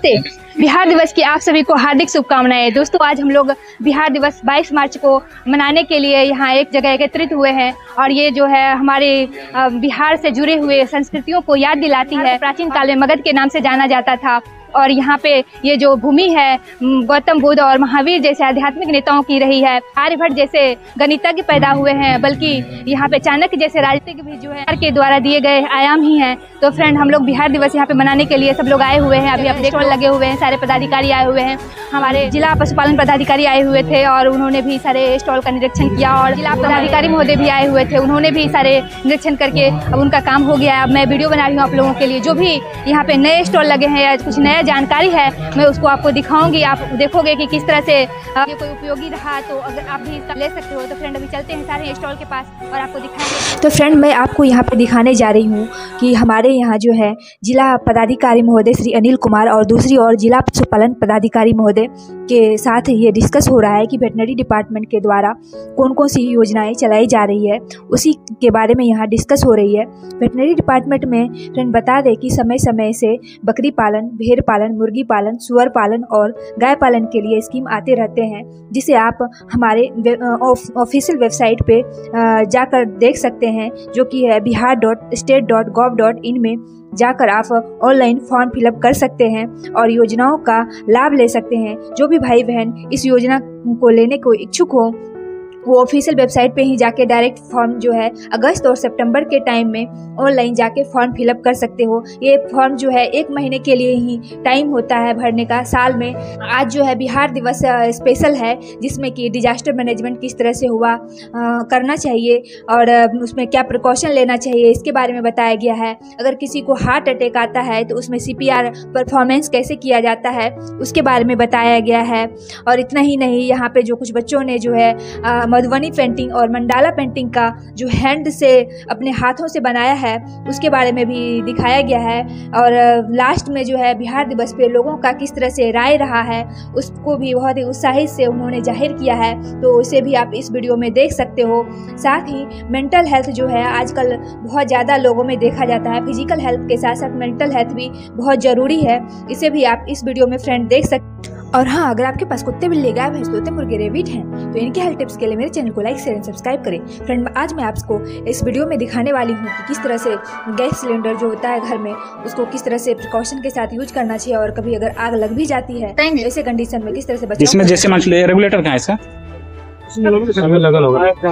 नमस्ते। बिहार दिवस की आप सभी को हार्दिक शुभकामनाएं। दोस्तों, आज हम लोग बिहार दिवस 22 मार्च को मनाने के लिए यहाँ एक जगह एकत्रित हुए हैं और ये जो है हमारे बिहार से जुड़े हुए संस्कृतियों को याद दिलाती है। प्राचीन काल में मगध के नाम से जाना जाता था और यहाँ पे ये जो भूमि है गौतम बुद्ध और महावीर जैसे आध्यात्मिक नेताओं की रही है। आर्यभट्ट जैसे गणितज्ञ पैदा हुए हैं, बल्कि यहाँ पे चाणक्य जैसे राजनीतिक भी जो है के द्वारा दिए गए आयाम ही हैं। तो फ्रेंड, हम लोग बिहार दिवस यहाँ पे मनाने के लिए सब लोग आए हुए हैं। अभी अपने स्टॉल लगे हुए हैं, सारे पदाधिकारी आए हुए हैं। हमारे जिला पशुपालन पदाधिकारी आए हुए थे और उन्होंने भी सारे स्टॉल का निरीक्षण किया और जिला पदाधिकारी महोदय भी आए हुए थे, उन्होंने भी सारे निरीक्षण करके अब उनका काम हो गया है। अब मैं वीडियो बना रही हूँ आप लोगों के लिए। जो भी यहाँ पे नए स्टॉल लगे हैं या कुछ नया जानकारी है मैं उसको आपको दिखाऊंगी। आप देखोगे कि किस तरह से ये कोई उपयोगी रहा, तो अगर आप भी इसका ले सकते हो। तो फ्रेंड, अभी चलते हैं सारे स्टॉल के पास और आपको दिखाएंगे। तो फ्रेंड, मैं आपको यहाँ पे दिखाने जा रही हूँ कि हमारे यहाँ जो है जिला पदाधिकारी महोदय श्री अनिल कुमार और दूसरी ओर जिला पशुपालन पदाधिकारी महोदय के साथ ये डिस्कस हो रहा है कि वेटनरी डिपार्टमेंट के द्वारा कौन कौन सी योजनाएं चलाई जा रही है, उसी के बारे में यहाँ डिस्कस हो रही है। वेटनरी डिपार्टमेंट में फ्रेंड बता दें कि समय समय से बकरी पालन, भेड़ पालन, मुर्गी पालन, सुअर पालन और गाय पालन के लिए स्कीम आते रहते हैं, जिसे आप हमारे ऑफिशियल वेबसाइट पे जाकर देख सकते हैं, जो कि है bihar.state.gov.in में जाकर आप ऑनलाइन फॉर्म फिलअप कर सकते हैं और योजनाओं का लाभ ले सकते हैं। जो भी भाई बहन इस योजना को लेने को इच्छुक हो वो ऑफिशियल वेबसाइट पे ही जाके डायरेक्ट फॉर्म जो है अगस्त और सितंबर के टाइम में ऑनलाइन जाके फॉर्म फिलअप कर सकते हो। ये फॉर्म जो है 1 महीने के लिए ही टाइम होता है भरने का साल में। आज जो है बिहार दिवस स्पेशल है, जिसमें कि डिजास्टर मैनेजमेंट किस तरह से हुआ करना चाहिए और उसमें क्या प्रिकॉशन लेना चाहिए, इसके बारे में बताया गया है। अगर किसी को हार्ट अटैक आता है तो उसमें CPR परफॉर्मेंस कैसे किया जाता है उसके बारे में बताया गया है। और इतना ही नहीं, यहाँ पे जो कुछ बच्चों ने जो है मधुबनी पेंटिंग और मंडाला पेंटिंग का जो हैंड से अपने हाथों से बनाया है उसके बारे में भी दिखाया गया है। और लास्ट में जो है बिहार दिवस पे लोगों का किस तरह से राय रहा है उसको भी बहुत ही उत्साहित से उन्होंने जाहिर किया है, तो इसे भी आप इस वीडियो में देख सकते हो। साथ ही मेंटल हेल्थ जो है आजकल बहुत ज़्यादा लोगों में देखा जाता है। फिजिकल हेल्थ के साथ साथ मेंटल हेल्थ भी बहुत ज़रूरी है, इसे भी आप इस वीडियो में फ्रेंड देख सकते। और हाँ, अगर आपके पास कुत्ते, बिल्ली, गाय, भैंस, तोते, मुर्गे, रेबिट हैं तो इनके हेल्थ टिप्स के लिए मेरे चैनल को लाइक, शेयर एंड सब्सक्राइब करें। फ्रेंड, आज मैं आपको इस वीडियो में दिखाने वाली हूँ कि किस तरह से गैस सिलेंडर जो होता है घर में उसको किस तरह से प्रिकॉशन के साथ यूज करना चाहिए और कभी अगर आग लग भी जाती है ऐसे कंडीशन में किस तरह से बचाव। इसमें जैसे मान लीजिए रेगुलेटर कहाँ है इसका?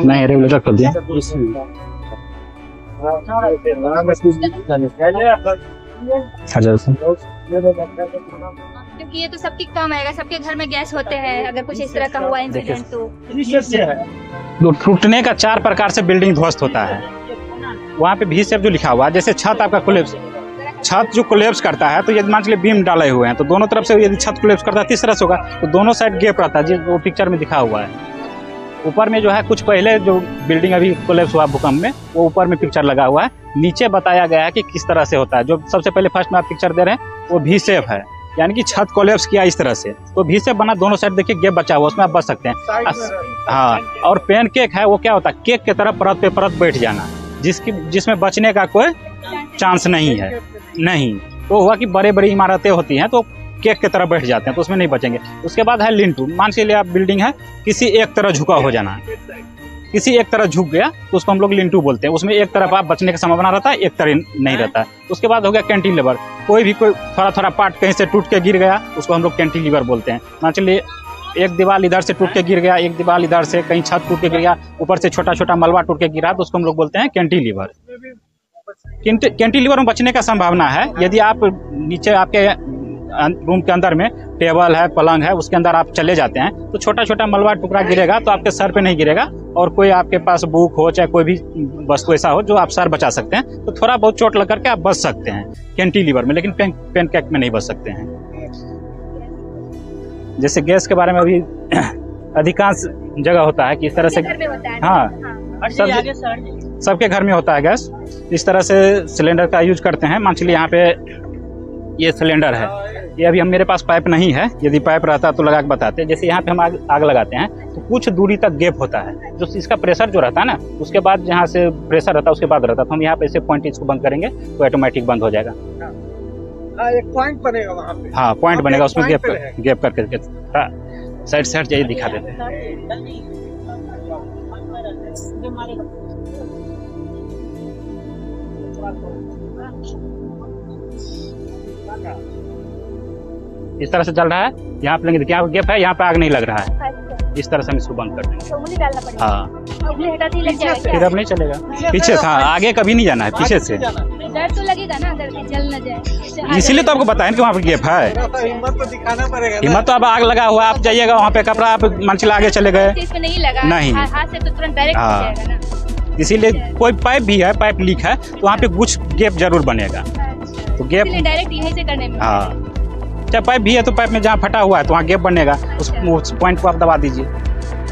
नहीं, रेगुलेटर खोल दिया। क्योंकि ये तो सबके काम आएगा, सबके घर में गैस होते हैं। अगर कुछ इस तरह का हुआ इंसिडेंट तो टूटने का 4 प्रकार से बिल्डिंग ध्वस्त होता है। वहाँ पे भी जो लिखा हुआ है, जैसे छत आपका कोलैप्स, छत जो कोलैप्स करता है तो यदि मान लीजिए बीम डाले हुए हैं तो दोनों तरफ से यदि छत कोलैप्स करता है 3 तरह से होगा तो दोनों साइड गैप रहता है, जो पिक्चर में दिखा हुआ है। ऊपर में जो है कुछ पहले जो बिल्डिंग अभी कोलैप्स हुआ भूकंप में वो ऊपर में पिक्चर लगा हुआ है, नीचे बताया गया है कि किस तरह से होता है। जो सबसे पहले फर्स्ट में आप पिक्चर दे रहे हैं वो भी सेफ है, यानी कि छत कोलैप्स किया इस तरह से तो भी सेफ बना, दोनों साइड देखिए गैप बचा हुआ, उसमें आप बच सकते हैं। हाँ, और पेन केक है वो क्या होता है, केक की तरह परत पे परत बैठ जाना, जिसमें बचने का कोई चांस नहीं है। नहीं तो हुआ कि बड़े बड़ी इमारतें होती हैं तो केक की तरह बैठ जाते हैं तो उसमें नहीं बचेंगे। उसके बाद है लिंटू, मान के लिए आप बिल्डिंग है किसी एक तरह झुका हो जाना, किसी एक तरह झुक गया तो उसको हम लोग लिंटू बोलते हैं। उसमें एक तरफ आप बचने का संभावना रहता है, एक तरह नहीं रहता है। उसके बाद हो गया कैंटिलीवर, कोई थोड़ा थोड़ा पार्ट कहीं से टूट के गिर गया उसको हम लोग कैंटिलीवर बोलते हैं। मान चलिए एक दीवार इधर से टूट के गिर गया, एक दीवार इधर से, कहीं छत टूट के गिर गया, ऊपर से छोटा छोटा मलबा टूट के गिरा तो उसको हम लोग बोलते हैं कैंटिलीवर। कैंटिलीवर में बचने का संभावना है यदि आप नीचे आपके रूम के अंदर में टेबल है, पलंग है, उसके अंदर आप चले जाते हैं तो छोटा छोटा मलबा टुकड़ा गिरेगा तो आपके सर पे नहीं गिरेगा, और कोई आपके पास बुक हो चाहे कोई भी वस्तु ऐसा हो जो आप सर बचा सकते हैं तो थोड़ा बहुत चोट लग करके आप बच सकते हैं कैंटिलीवर में, लेकिन पेनकेक में नहीं बच सकते हैं। जैसे गैस के बारे में अभी अधिकांश जगह होता है कि इस तरह से, हाँ सबके घर में होता है गैस। इस तरह से सिलेंडर का यूज करते हैं। मान चलिए यहाँ पे ये सिलेंडर है, ये अभी मेरे पास पाइप नहीं है, यदि पाइप रहता तो लगा के बताते। जैसे यहाँ पे हम आग लगाते हैं तो कुछ दूरी तक गैप होता है, जो इसका प्रेशर जो रहता है ना उसके बाद जहाँ से प्रेशर रहता है उसके बाद रहता है, तो हम यहाँ पे ऐसे पॉइंट इसको बंद करेंगे तो ऑटोमेटिक बंद हो जाएगा। एक पॉइंट बनेगा वहाँ पे। हाँ पॉइंट बनेगा, उसमें गैप है। गैप करके साइड साइड जाइए दिखा देते हैं। इस तरह से जल रहा है। यहाँ पे लेंगे देखिए, यहाँ गैप है, यहाँ पे आग नहीं लग रहा है। इस तरह से हम इसको बंद कर देंगे। हाँ फिर अब नहीं चलेगा। पीछे से, हाँ आगे कभी नहीं जाना है, पीछे से। डर तो लगेगा ना अगर जल न जाए, इसीलिए तो आपको बताएं कि वहाँ पे गैप है। हिम्मत तो दिखाना पड़ेगा। हिम्मत तो अब आग लगा हुआ, आप जाइएगा वहाँ पे, कपड़ा आप मंचिला आगे चले गए, इसमें नहीं लगा, नहीं। हाथ से तो तुरंत डायरेक्ट हाँ। जाएगा ना। इसीलिए कोई पाइप भी है, पाइप लीक है तो वहाँ पे कुछ गैप जरूर बनेगा। तो गैप डायरेक्ट यहीं से करने में। हाँ, चाहे पाइप भी है तो पाइप में जहाँ फटा हुआ है तो वहाँ गैप बनेगा, उस पॉइंट को आप दबा दीजिए।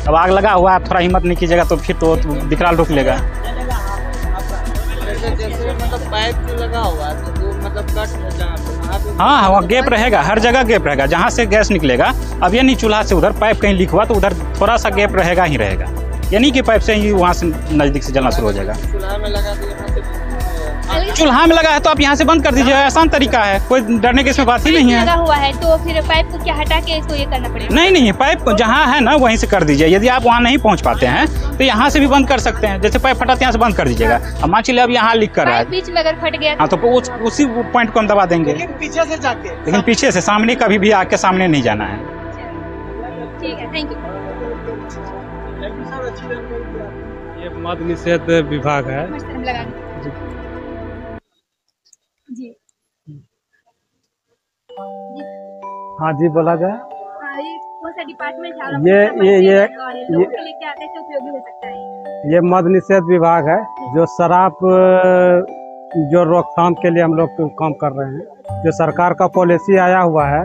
अब आग लगा हुआ है, थोड़ा हिम्मत नहीं कीजिएगा तो फिर तो विकराल रोक लेगा। जैसे मतलब पाइप जो लगा हुआ है तो मतलब कट जहाँ पे हाँ वहाँ गैप रहेगा, हर जगह गैप रहेगा। जहाँ से गैस निकलेगा, अब ये नहीं चूल्हा से उधर पाइप कहीं लीक हुआ तो उधर थोड़ा सा गैप रहेगा ही रहेगा, यानी कि पाइप से ही वहाँ से नज़दीक से जलना शुरू हो जाएगा। चूल्हा में लगा तो यहाँ से चूल्हा में लगा है तो आप यहाँ से बंद कर दीजिए, आसान तरीका है, कोई डरने की इसमें बात ही नहीं है। लगा हुआ है तो फिर पाइप को क्या हटा के इसको ये करना पड़ेगा? नहीं, पाइप जहाँ है ना वहीं से कर दीजिए। यदि आप वहाँ नहीं पहुँच पाते हैं तो यहाँ से भी बंद कर सकते हैं। जैसे पाइप फटा यहाँ से बंद कर दीजिएगा। अब मान चलिए अब यहाँ लीक कर रहा है, बीच में अगर फट गया हाँ तो उसी पॉइंट को हम दबा देंगे, लेकिन पीछे से जाके, लेकिन पीछे से, सामने कभी भी आग के सामने नहीं जाना है। ठीक है, थैंक यू। ये मद निषेध विभाग है। जी हाँ जी, बोला जाए। ये कौन सा डिपार्टमेंट है? ये लोगों के लिए क्या कैसे उपयोगी हो सकता है? ये मद निषेध विभाग है, जो शराब जो रोकथाम के लिए हम लोग काम कर रहे हैं। जो सरकार का पॉलिसी आया हुआ है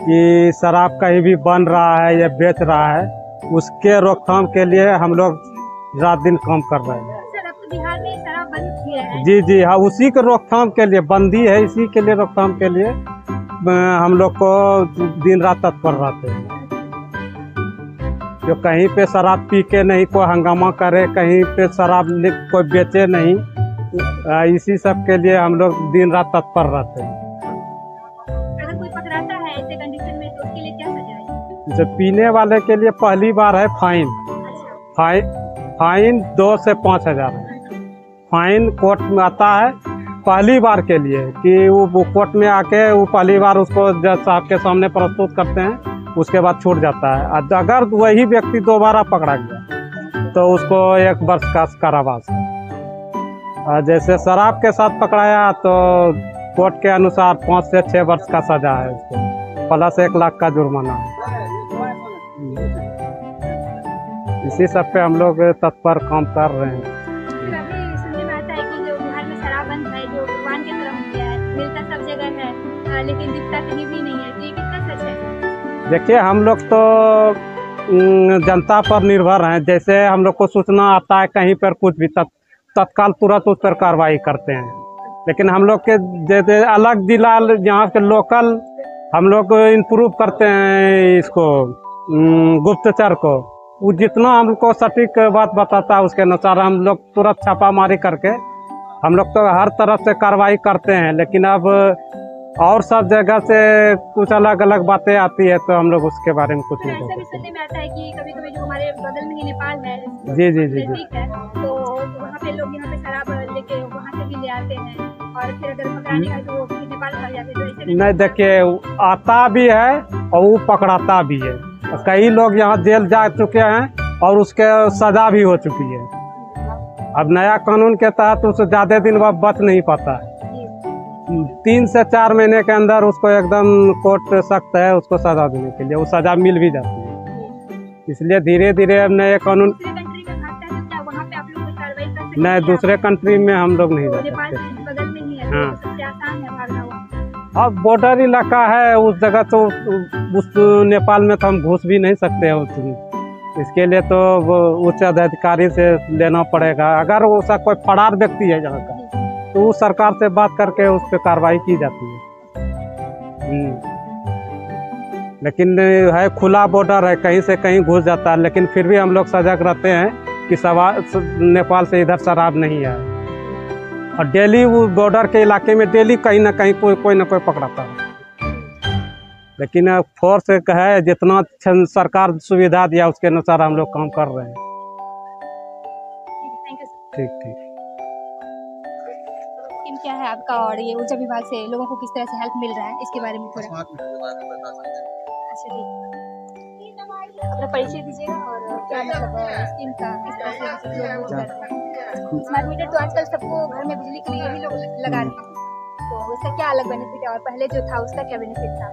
कि शराब कहीं भी बन रहा है या बेच रहा है, उसके रोकथाम के लिए हम लोग रात दिन काम कर रहे हैं। सर, अब तो बिहार में शराब बंद किया है। जी हाँ, उसी के रोकथाम के लिए बंदी है, इसी के लिए रोकथाम के लिए हम लोग को दिन रात तत्पर रहते हैं। जो कहीं पे शराब पी के नहीं कोई हंगामा करे, कहीं पे शराब कोई बेचे नहीं, इसी सब के लिए हम लोग दिन रात तत्पर रहते हैं। अगर कोई पकड़ाता है ऐसे कंडीशन में तो उसके लिए क्या सजा है? जैसे पीने वाले के लिए पहली बार है फाइन 2 से 5 हजार है। फाइन कोर्ट में आता है पहली बार के लिए कि वो कोर्ट में आके वो पहली बार उसको जज साहब के सामने प्रस्तुत करते हैं, उसके बाद छूट जाता है। अगर वही व्यक्ति दोबारा पकड़ा गया तो उसको 1 वर्ष का कारावास है। और जैसे शराब के साथ पकड़ाया तो कोर्ट के अनुसार 5 से 6 वर्ष का सजा है उसको, प्लस 1 लाख का जुर्माना है। इसी सब पे हम लोग तत्पर काम कर रहे हैं। सुनने में आता है कि जो बिहार में शराब बंद है, जो भगवान की तरह हो गया है, मिलता सब जगह है लेकिन दिखता कहीं भी नहीं है, तो ये कितना सच है? देखिए, हम लोग तो जनता पर निर्भर हैं। जैसे हम लोग को सूचना आता है कहीं पर कुछ भी, तत्काल तुरंत उस पर कार्रवाई करते हैं। लेकिन हम लोग के जैसे अलग जिला यहाँ के लोकल हम लोग इम्प्रूव करते हैं इसको गुप्तचर को, वो जितना हमको सटीक बात बताता है उसके अनुसार हम लोग तुरंत छापामारी करके हम लोग तो हर तरफ से कार्रवाई करते हैं। लेकिन अब और सब जगह से कुछ अलग अलग बातें आती है तो हम लोग उसके बारे में कुछ नहीं ऐसा भी सुनने में आता है कि कभी-कभी जो हमारे बगल में ही नेपाल है, जी ठीक है, तो वहाँ पे लोग यहाँ पे शराब लेके वहाँ से भी ले आते हैं और फिर अगर पकड़ाने का तो वो नेपाल भाग जाते हैं। तो ऐसे नहीं, देखिए आता भी है और वो पकड़ाता भी है। कई लोग यहाँ जेल जा चुके हैं और उसके सजा भी हो चुकी है। अब नया कानून के तहत उससे ज़्यादा दिन बाद बच नहीं पाता है। 3 से 4 महीने के अंदर उसको एकदम कोर्ट सख्त है उसको सजा देने के लिए, वो सजा मिल भी जाती है। इसलिए धीरे धीरे अब नए कानून, नहीं दूसरे कंट्री में हम लोग नहीं जा सकते। हाँ, अब बॉर्डर इलाका है उस जगह, तो उस नेपाल में तो हम घुस भी नहीं सकते हैं। इसके लिए तो वो उच्च अधिकारी से लेना पड़ेगा। अगर उसका कोई फरार व्यक्ति है यहाँ का तो वो सरकार से बात करके उस पर कार्रवाई की जाती है। लेकिन है खुला बॉर्डर है, कहीं से कहीं घुस जाता है, लेकिन फिर भी हम लोग सजग रहते हैं कि नेपाल से इधर शराब नहीं है। और डेली वो बॉर्डर के इलाके में डेली कहीं ना कहीं कोई ना कोई पकड़ाता है। लेकिन फोर्स है, जितना सरकार सुविधा दिया उसके अनुसार हम लोग काम कर रहे हैं। ठीक ठीक। स्कीम क्या है आपका और ये ऊर्जा विभाग से लोगों को किस तरह से हेल्प मिल रहा है, इसके बारे में थोड़ा अपना परिचय दीजिएगा और क्या मतलब स्कीम का किस तरह से स्मार्ट मीटर तो आजकल सबको घर में बिजली के लिए ही लोग लगा रहे हैं, तो उसका क्या अलग बेनिफिट है और पहले जो था उसका क्या बेनिफिट था?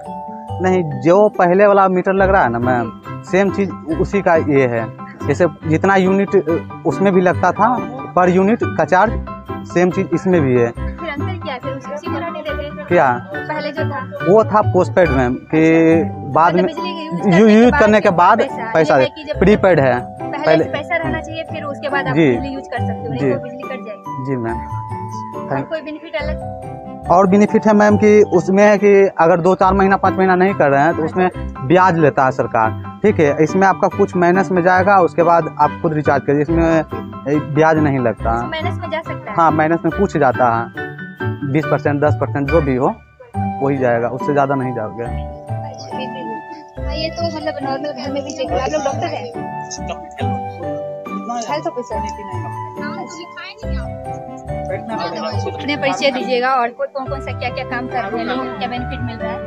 नहीं, जो पहले वाला मीटर लग रहा है ना मैम, सेम चीज़ उसी का ये है। जैसे जितना यूनिट उसमें भी लगता था पर यूनिट का चार्ज, सेम चीज़ इसमें भी है। फिर अंतर क्या है? फिर उसी को रहने देते हैं क्या पहले जो था वो था पोस्टपेड मैम, कि बाद में यूज करने के बाद पैसा प्रीपेड है। पहले पैसा रहना चाहिए, फिर उसके बाद आप बिजली यूज कर सकते हो, नहीं तो बिजली कट जाएगी। जी मैम। और कोई बेनिफिट अलग और बेनिफिट है मैम कि उसमें है कि अगर 2-4 महीना 5 महीना नहीं कर रहे हैं तो उसमें ब्याज लेता है सरकार। ठीक है, इसमें आपका कुछ माइनस में जाएगा, उसके बाद आप खुद रिचार्ज करिए, इसमें ब्याज नहीं लगता। माइनस में जा सकता है? हाँ, माइनस में कुछ जाता है, 20% 10% जो भी हो वही जाएगा, उससे ज़्यादा नहीं जाओगे। ये तो मतलब नॉर्मल घर में भी चेक आप लोग डॉक्टर हैं, हेल्थ ऑफिसर। अपने परिचय दीजिएगा और कौन कौन सा क्या क्या काम कर रहे हैं, लोगों को क्या बेनिफिट मिल रहा है।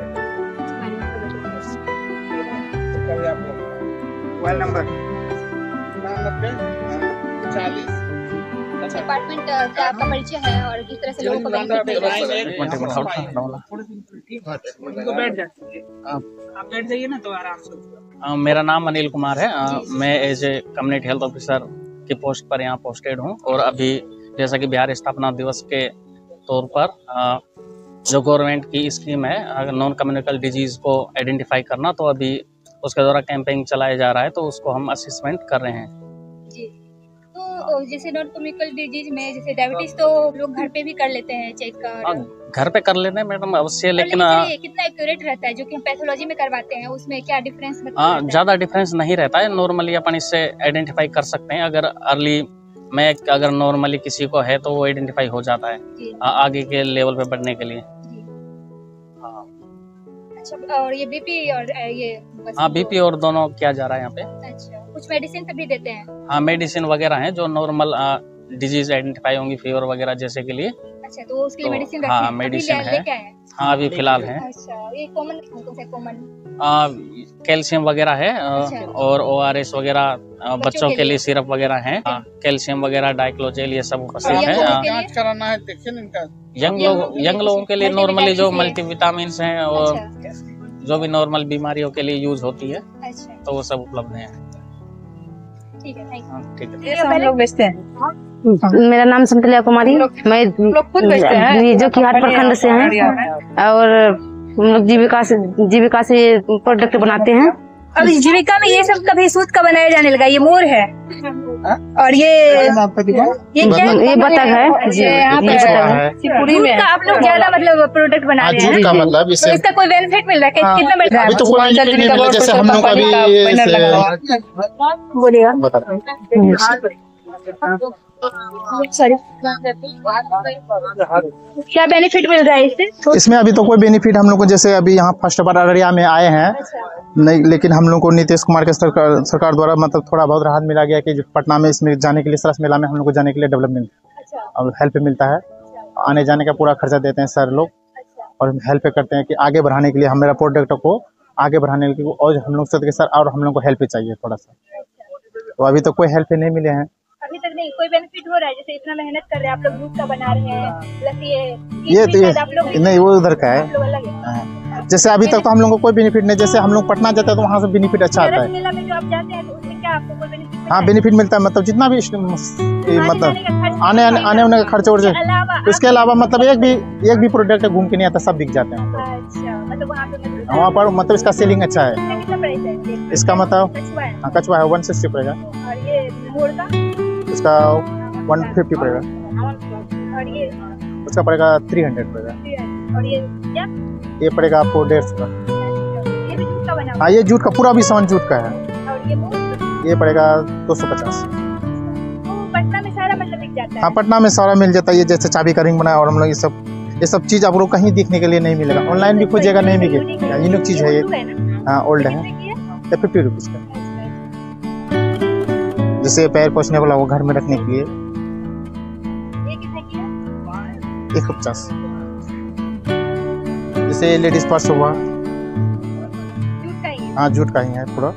मोबाइल नंबर 40 डिपार्टमेंट का आपका परिचय है और किस तरह से लोगों को बेनिफिट मिल रहा है। आप बैठ जाइए ना तो आराम से। मेरा नाम अनिल कुमार है। मैं as a community health officer की पोस्ट पर यहाँ पोस्टेड हूँ और अभी जैसा कि बिहार स्थापना दिवस के तौर पर जो गवर्नमेंट की स्कीम है नॉन कम्युनिकल डिजीज़ को आइडेंटिफाई करना, तो अभी उसके द्वारा कैंपेनिंग चलाया जा रहा है, तो उसको हम असेसमेंट कर रहे हैं। जी, तो जैसे नॉन कम्युनिकल डिजीज में जैसे डायबिटीज तो लोग घर पे भी कर लेते हैं चेक कर, घर पे कर लेते हैं मैडम अवश्य, लेकिन कितना एक्यूरेट रहता है जो कि हम पैथोलॉजी में करवाते हैं, उसमें क्या डिफरेंस? ज़्यादा डिफरेंस नहीं रहता है। नॉर्मली अपन इससे आइडेंटिफाई कर सकते हैं। अगर अर्ली में अगर नॉर्मली किसी को है तो वो आइडेंटिफाई हो जाता है आगे के लेवल पे बढ़ने के लिए। अच्छा, और ये बीपी और ये हाँ, बीपी और दोनों किया जा रहा है यहाँ पे। अच्छा, कुछ मेडिसिन भी देते हैं? हाँ, मेडिसिन वगैरह हैं जो नॉर्मल डिजीज आइडेंटिफाई होंगी, फीवर वगैरह जैसे के लिए। अच्छा, तो उसके लिए मेडिसिन? हाँ, मेडिसिन है। हाँ, अभी फिलहाल है। अच्छा, ये कॉमन कैल्शियम वगैरह है और ORS वगैरह बच्चों के लिए सिरप वगैरह है। कैल्शियम वगैरह, डाइक्लोजेल, ये सब उपस्थित है। कराना है, देखिए इनका यंग लोगों के लिए नॉर्मली जो मल्टीविटामिन हैं और जो भी नॉर्मल बीमारियों के लिए यूज होती है, तो वो सब उपलब्ध है। ठीक है, ठीक है। हम लोग बेचते हैं। मेरा नाम संतलिया कुमारी, मैं जो कि हाट प्रखंड से हैं और हम लोग जीविका से प्रोडक्ट बनाते हैं। अब जीविका में ये सब कभी सूत का बनाया जाने लगा। ये मोर है और ये क्या? ये बतख है। पूरी में आप लोग ज्यादा मतलब प्रोडक्ट बना रहे हैं, मतलब तो इसका कोई बेनिफिट मिल रहा है? कितना मिल रहा है? अभी तो कोई नहीं मिला, जैसे हम लोग अभी बोलिएगा। सॉरी, क्या बेनिफिट मिल रहा है इससे? इसमें अभी तो कोई बेनिफिट हम लोग को, जैसे अभी यहाँ फर्स्ट बार अररिया में आए हैं नहीं, लेकिन हम लोग को नीतीश कुमार के सरकार द्वारा मतलब थोड़ा बहुत राहत मिला गया कि पटना में इसमें जाने के लिए, सरस मेला में हम लोग को जाने के लिए डेवलपमेंट और हेल्प मिलता है। आने जाने का पूरा खर्चा देते हैं सर लोग और हेल्प करते हैं कि आगे बढ़ाने के लिए हमारा प्रोडक्ट को आगे बढ़ाने के लिए, और हम लोग सोचते सर और हम लोग को हेल्प चाहिए थोड़ा सा, तो अभी तो कोई हेल्प नहीं मिले हैं अभी तक। नहीं, कोई बेनिफिट हो रहा है? जैसे इतना मेहनत कर रहे हैं आप लोग, दूध का बना रहे हैं, प्लस ये तो नहीं, वो उधर का है। जैसे अभी तक तो हम लोग को कोई बेनिफिट नहीं। जैसे हम लोग पटना जाते हैं तो वहाँ से बेनिफिट अच्छा आता है। मेला में जो आप जाते हैं तो उसमें क्या आपको कोई बेनिफिट? हाँ, बेनिफिट मिलता है, मतलब जितना भी मतलब आने होने का खर्च वर्च, उसके अलावा मतलब एक भी प्रोडक्ट घूम के नहीं आता, सब बिक जाते हैं। अच्छा, मतलब वहाँ पर मतलब इसका सेलिंग अच्छा है। कितना प्राइस है इसका? मतलब कछुआ है 160 पड़ेगा, और ये मोर का इसका 150 पड़ेगा, और ये उसका पड़ेगा 300 पड़ेगा, और ये क्या? ये पड़ेगा आपको 150 का। ये भी जूट का बना? हाँ, ये जूट का, पूरा भी सामान जूट का है। और ये मोर? ये पड़ेगा 250। पटना में सारा मतलब मिल जाता है। हाँ, पटना में सारा मिल जाता है। ये जैसे चाबी का रिंग बनाया और हम लोग ये सब चीज़ आपको कहीं देखने के लिए नहीं मिलेगा, ऑनलाइन भी खोजिएगा नहीं मिलेगा। यूनिक चीज़ है ये। हाँ, ओल्ड है, 50 रुपीज़ का। जैसे पैर पोछने वाला वो घर में रखने के लिए 150। जैसे लेडीज पर्स हुआ, हाँ जूट का ही है पूरा,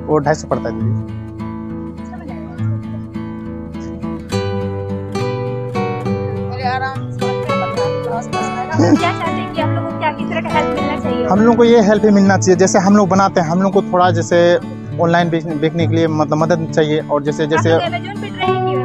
वो 250 पड़ता है दीदी। क्या चाहते हैं कि आप लोगों को क्या किस तरह का हेल्प मिलना चाहिए? हम लोग को ये हेल्प ही मिलना चाहिए। जैसे हम लोग बनाते हैं, हम लोग को थोड़ा जैसे ऑनलाइन बेचने के लिए मतलब मदद चाहिए। और जैसे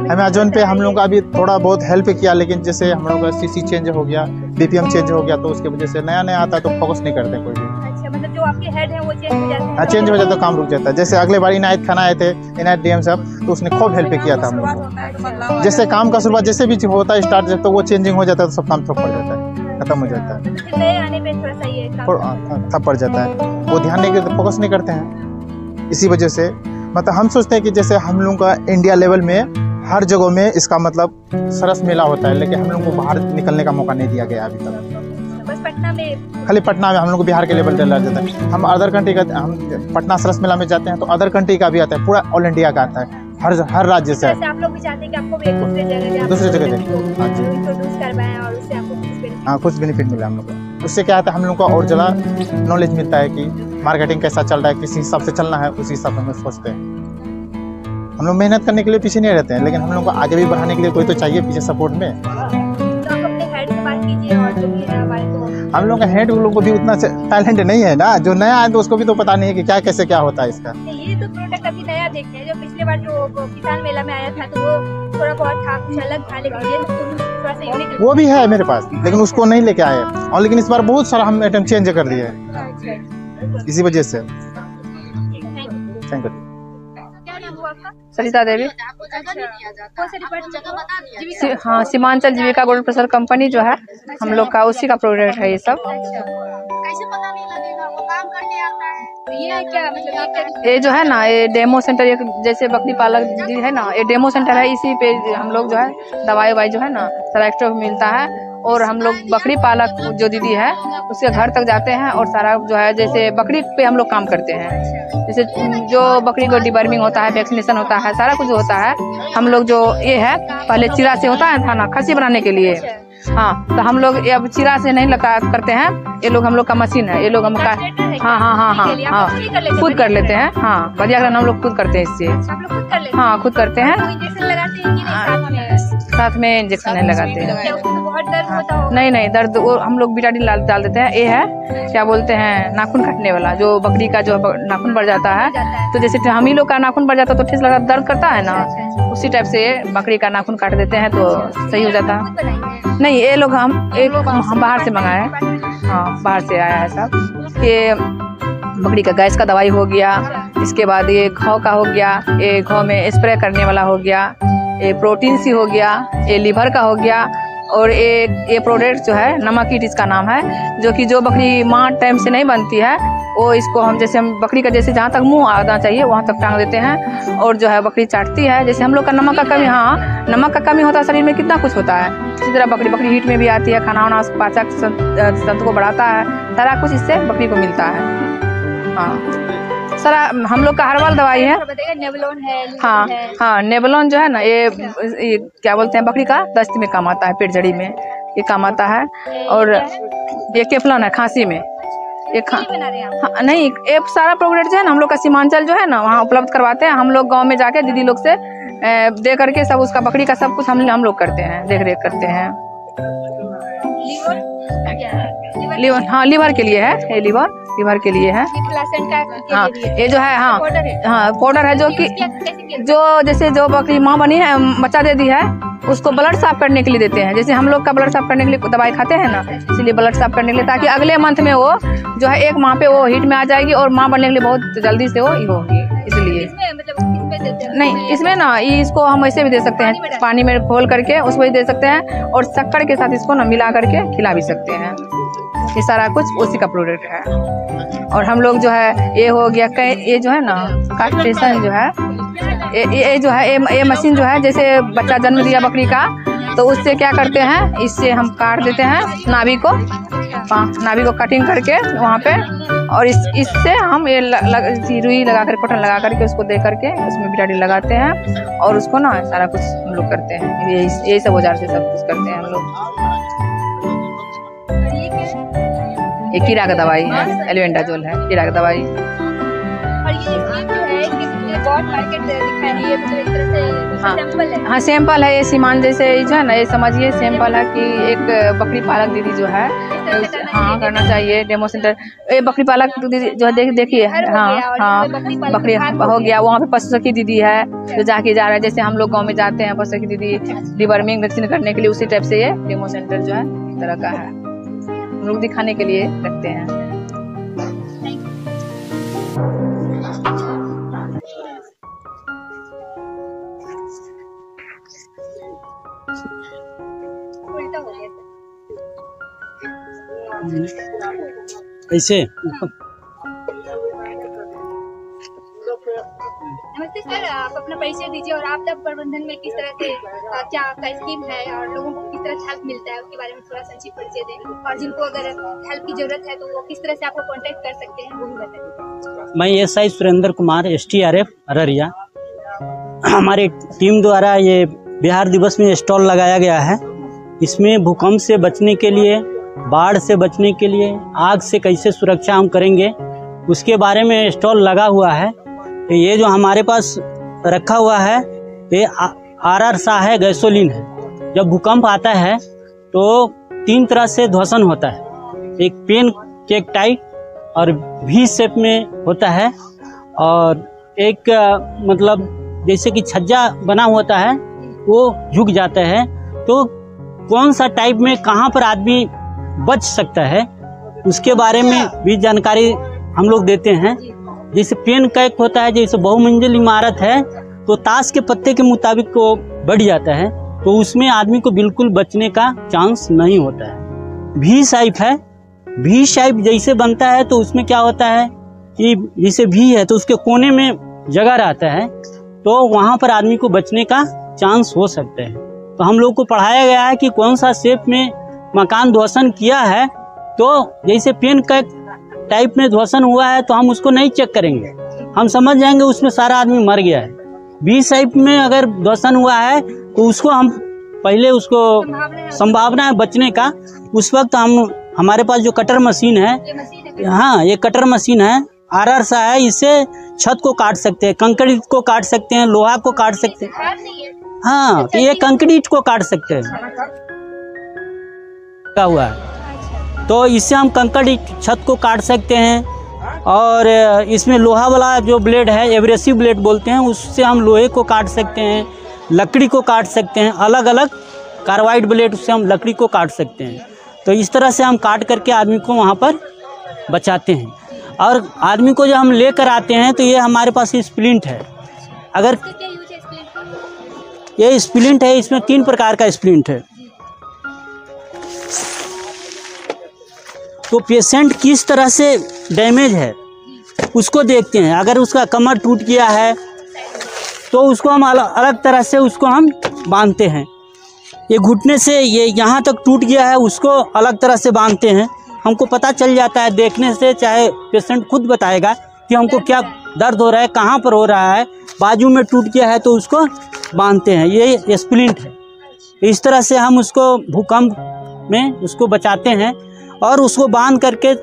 अमेजोन पे हम लोग का अभी थोड़ा बहुत हेल्प किया, लेकिन जैसे हम लोग का सीसी चेंज हो गया, बीपीएम चेंज हो गया, तो उसकी वजह से नया आता है तो फोकस नहीं करते कोई भी। अच्छा, मतलब जो आपके हेड है वो चेंज हो जाते हैं? हाँ, चेंज हो जाता है, काम रुक जाता है। जैसे अगले बार इनायत खाना आए थे, इनायत डीएम साहब, तो उसने खूब हेल्प किया था हम लोग को। जैसे काम का शुरुआत जैसे भी होता है स्टार्ट, जब तो वो चेंजिंग हो जाता है तो सब काम ठप पड़ जाता है, खत्म हो जाता है, नए आने पे थोड़ा सा ये ठप पड़ जाता है। वो ध्यान नहीं करते, फोकस नहीं करते हैं। इसी वजह से मतलब हम सोचते हैं कि जैसे हम लोग का इंडिया लेवल में हर जगह में इसका मतलब सरस मेला होता है, लेकिन हम लोग को बाहर निकलने का मौका नहीं दिया गया अभी तक। बस पटना में, खाली पटना में हम लोग को बिहार के लेवल डाला जाता है। हम अदर कंट्री का, हम पटना सरस मेला में जाते हैं तो अदर कंट्री का भी आता है, पूरा ऑल इंडिया का आता है, हर राज्य से। आप लोग भी चाहते हैं कि आपको भी एक दूसरे जगह इंट्रोड्यूस करवाएं और उससे आपको कुछ बेनिफिट मिला हम लोग को। उससे क्या होता है, हम लोग को और ज़्यादा नॉलेज मिलता है कि मार्केटिंग कैसा चल रहा है, किस हिसाब से चलना है, उसी हिसाब से हम सोचते हैं। हम लोग मेहनत करने के लिए पीछे नहीं रहते हैं, लेकिन हम लोग को आगे भी बढ़ाने के लिए कोई तो चाहिए पीछे सपोर्ट में। हम लोग का हेड लोग को भी उतना टैलेंट नहीं है ना, जो नया है तो उसको भी तो पता नहीं है कि क्या कैसे क्या होता है इसका। ये तो प्रोडक्ट अभी नया देखते हैं, जो पिछले बार जो किसान मेला में आया था तो वो थोड़ा बहुत था, कुछ अलग था, लेकिन ये थोड़ा सा यूनिक वो भी है मेरे पास, लेकिन उसको नहीं लेके आए। और लेकिन इस बार बहुत सारा हम आइटम चेंज कर दिए हैं इसी वजह से। Thank you. सरिता देवी। हाँ, Seemanchal Jeevika gold pressure company जो है हम लोग का, उसी का प्रोडक्ट है ये सब। ये जो है ना, ये डेमो सेंटर, एक जैसे बकरी पालक जी है ना, ये डेमो सेंटर है। इसी पे हम लोग जो है दवाई जो है ना सारा एक्स्ट्रा मिलता है। और हम लोग बकरी पालक जो दीदी है उसके घर तक जाते हैं और सारा जो है, जैसे बकरी पे हम लोग काम करते हैं। जैसे जो बकरी को डिवर्मिंग होता है, वैक्सीनेशन होता है, सारा कुछ होता है। हम लोग जो ये है, पहले चिरा से होता है था ना खस्सी बनाने के लिए, हाँ, तो हम लोग अब चिरा से नहीं लगा करते हैं। ये लोग हम लोग का मशीन है, ये लोग हम का हाँ खुद कर लेते हैं। हाँ, बढ़िया हम लोग खुद करते हैं इससे। हाँ, खुद करते हैं, साथ में इंजेक्शन नहीं लगाते हैं। नहीं, दर्द वो हम लोग बीटाडिन डाल देते हैं। ये है क्या बोलते हैं, नाखून काटने वाला, जो बकरी का जो नाखून बढ़ जाता है, तो जैसे हम ही लोग का नाखून बढ़ जाता है तो ठेस लगा दर्द करता है ना, उसी टाइप से बकरी का नाखून काट देते हैं तो सही हो जाता है। नहीं, ये लोग हम बाहर से मंगाए हैं। हाँ, बाहर से आया है सब। ये बकरी का गैस का दवाई हो गया, इसके बाद ये घाव का हो गया, ये घाव में स्प्रे करने वाला हो गया, ये प्रोटीन सी हो गया, ये लीवर का हो गया। और ये प्रोडक्ट जो है नमक कीट इसका नाम है, जो कि जो बकरी माँ टाइम से नहीं बनती है वो इसको हम जैसे हम बकरी का जैसे जहाँ तक मुंह आना चाहिए वहाँ तक टांग देते हैं। और जो है बकरी चाटती है। जैसे हम लोग का नमक का कमी, हाँ, नमक का कमी होता है शरीर में, कितना कुछ होता है। इसी तरह बकरी हीट में भी आती है, खाना वाना पाचक तंत्र को बढ़ाता है, सारा कुछ इससे बकरी को मिलता है। हाँ, सारा हम लोग का हर्बल दवाई है। नेबुलोन है। हाँ, नेबुलोन जो है ना, ये क्या बोलते हैं, बकरी का दस्त में काम आता है, पेट जड़ी में ये काम आता है। और ये केफलन है खांसी में। हाँ, नहीं, ये सारा प्रोडक्ट जो है ना हम लोग का सीमांचल जो है ना वहाँ उपलब्ध करवाते हैं। हम लोग गांव में जाके दीदी लोग से दे करके सब उसका बकरी का सब कुछ हम लोग करते हैं, देख रेख करते हैं। लीवर, हाँ, लीवर के लिए है, ये लीवर के लिए है। हाँ, ये जो है, हाँ, पाउडर है, जो कि जो जैसे जो बकरी माँ बनी है, बच्चा दे दी है, उसको ब्लड साफ करने के लिए देते हैं। जैसे हम लोग का ब्लड साफ करने के लिए दवाई खाते हैं ना, इसलिए ब्लड साफ करने के लिए, ताकि अगले मंथ में वो जो है 1 माह पे वो हीट में आ जाएगी और माँ बनने के लिए बहुत जल्दी से वो होगी। इसलिए नहीं, इसमें ना इसको हम ऐसे भी दे सकते हैं, पानी में घोल करके उसको भी दे सकते हैं, और शक्कर के साथ इसको ना मिला करके खिला भी सकते हैं। ये सारा कुछ उसी का प्रोडक्ट है। और हम लोग जो है ये हो गया ये जो है ना कास्ट्रेशन जो है ये जो है ये मशीन जो है, जैसे बच्चा जन्म दिया बकरी का तो उससे क्या करते हैं, इससे हम काट देते हैं नाभि को कटिंग करके वहाँ पे, और इससे हम ये रुई लगा कर कॉटन लगा करके उसको दे करके उसमें बिटाडी लगाते हैं और उसको ना सारा कुछ हम लोग करते हैं। यही सब औजार से सब कुछ करते हैं हम लोग। ये कीड़ा का दवाई है, एल्बेंडाजोल है कीड़ा का दवाई। हाँ सैंपल है, ये सीमान जैसे जो है ना, ये समझिए सैंपल है कि एक बकरी पालक दीदी जो है हाँ करना चाहिए डेमो सेंटर। ये बकरी पालक दीदी जो है देखिए हाँ बकरी हो गया, वहाँ पे पशु सखी दीदी है जो जाके जा रहा है, जैसे हम लोग गाँव में जाते हैं पशु सखी दीदी डिवर्मिंग वैक्सीन करने के लिए, उसी टाइप से ये डेमो सेंटर जो है इस तरह का है, हम लोग दिखाने के लिए रखते हैं। ऐसे नमस्ते सर, आप अपना परिचय दीजिए और आपदा प्रबंधन में किस तरह से क्या आपका स्कीम है और लोगों को किस तरह से हेल्प मिलता है उसके बारे में थोड़ा संक्षिप्त परिचय दें, और जिनको अगर हेल्प की जरूरत है तो वो किस तरह से आपको कांटेक्ट कर सकते हैं वो भी बताइए। मैं एसआई सुरेंद्र कुमार STRF अररिया। हमारी टीम द्वारा ये बिहार दिवस में स्टॉल लगाया गया है। इसमें भूकंप से बचने के लिए, बाढ़ से बचने के लिए, आग से कैसे सुरक्षा हम करेंगे उसके बारे में स्टॉल लगा हुआ है। ये जो हमारे पास रखा हुआ है ये RR सा है, गैसोलीन है। जब भूकंप आता है तो 3 तरह से ध्वसन होता है, एक पेन केक टाइप और V शेप में होता है, और एक मतलब जैसे कि छज्जा बना होता है वो झुक जाता है। तो कौन सा टाइप में कहाँ पर आदमी बच सकता है उसके बारे में भी जानकारी हम लोग देते हैं। जैसे पेन कैक होता है, जैसे बहुमंजिल इमारत है तो ताश के पत्ते के मुताबिक वो बढ़ जाता है, तो उसमें आदमी को बिल्कुल बचने का चांस नहीं होता है। V शेप है, V शेप जैसे बनता है तो उसमें क्या होता है कि जैसे V है तो उसके कोने में जगह रहता है, तो वहाँ पर आदमी को बचने का चांस हो सकता है। तो हम लोग को पढ़ाया गया है कि कौन सा शेप में मकान ध्वसन किया है, तो जैसे पेन कैक टाइप में ध्वसन हुआ है तो हम उसको नहीं चेक करेंगे, हम समझ जाएंगे उसमें सारा आदमी मर गया है। V शेप में अगर ध्वसन हुआ है तो उसको हम पहले उसको संभावना है बचने का, उस वक्त हमारे पास जो कटर मशीन है, हाँ ये कटर मशीन है, RR सा है, इससे छत को काट सकते हैं, कंक्रीट को काट सकते हैं, लोहा को काट सकते हैं। हाँ तो ये कंक्रीट को काट सकते हैं का हुआ है, तो इससे हम कंक्रीट छत को काट सकते हैं। और इसमें लोहा वाला जो ब्लेड है, एब्रेसिव ब्लेड बोलते हैं, उससे हम लोहे को काट सकते हैं, लकड़ी को काट सकते हैं, अलग अलग कार्बाइड ब्लेड से हम लकड़ी को काट सकते हैं। तो इस तरह से हम काट करके आदमी को वहाँ पर बचाते हैं। और आदमी को जब हम लेकर आते हैं तो ये हमारे पास स्प्लिंट है, अगर ये स्प्लिंट है, इसमें 3 प्रकार का स्प्लिंट है। तो पेशेंट किस तरह से डैमेज है उसको देखते हैं। अगर उसका कमर टूट गया है तो उसको हम अलग तरह से उसको हम बांधते हैं। ये घुटने से ये यहाँ तक टूट गया है उसको अलग तरह से बांधते हैं। हमको पता चल जाता है देखने से, चाहे पेशेंट खुद बताएगा कि हमको क्या दर्द हो रहा है, कहाँ पर हो रहा है। बाजू में टूट गया है तो उसको बांधते हैं, ये स्प्लिंट है। इस तरह से हम उसको भूकंप में उसको बचाते हैं और उसको बांध करके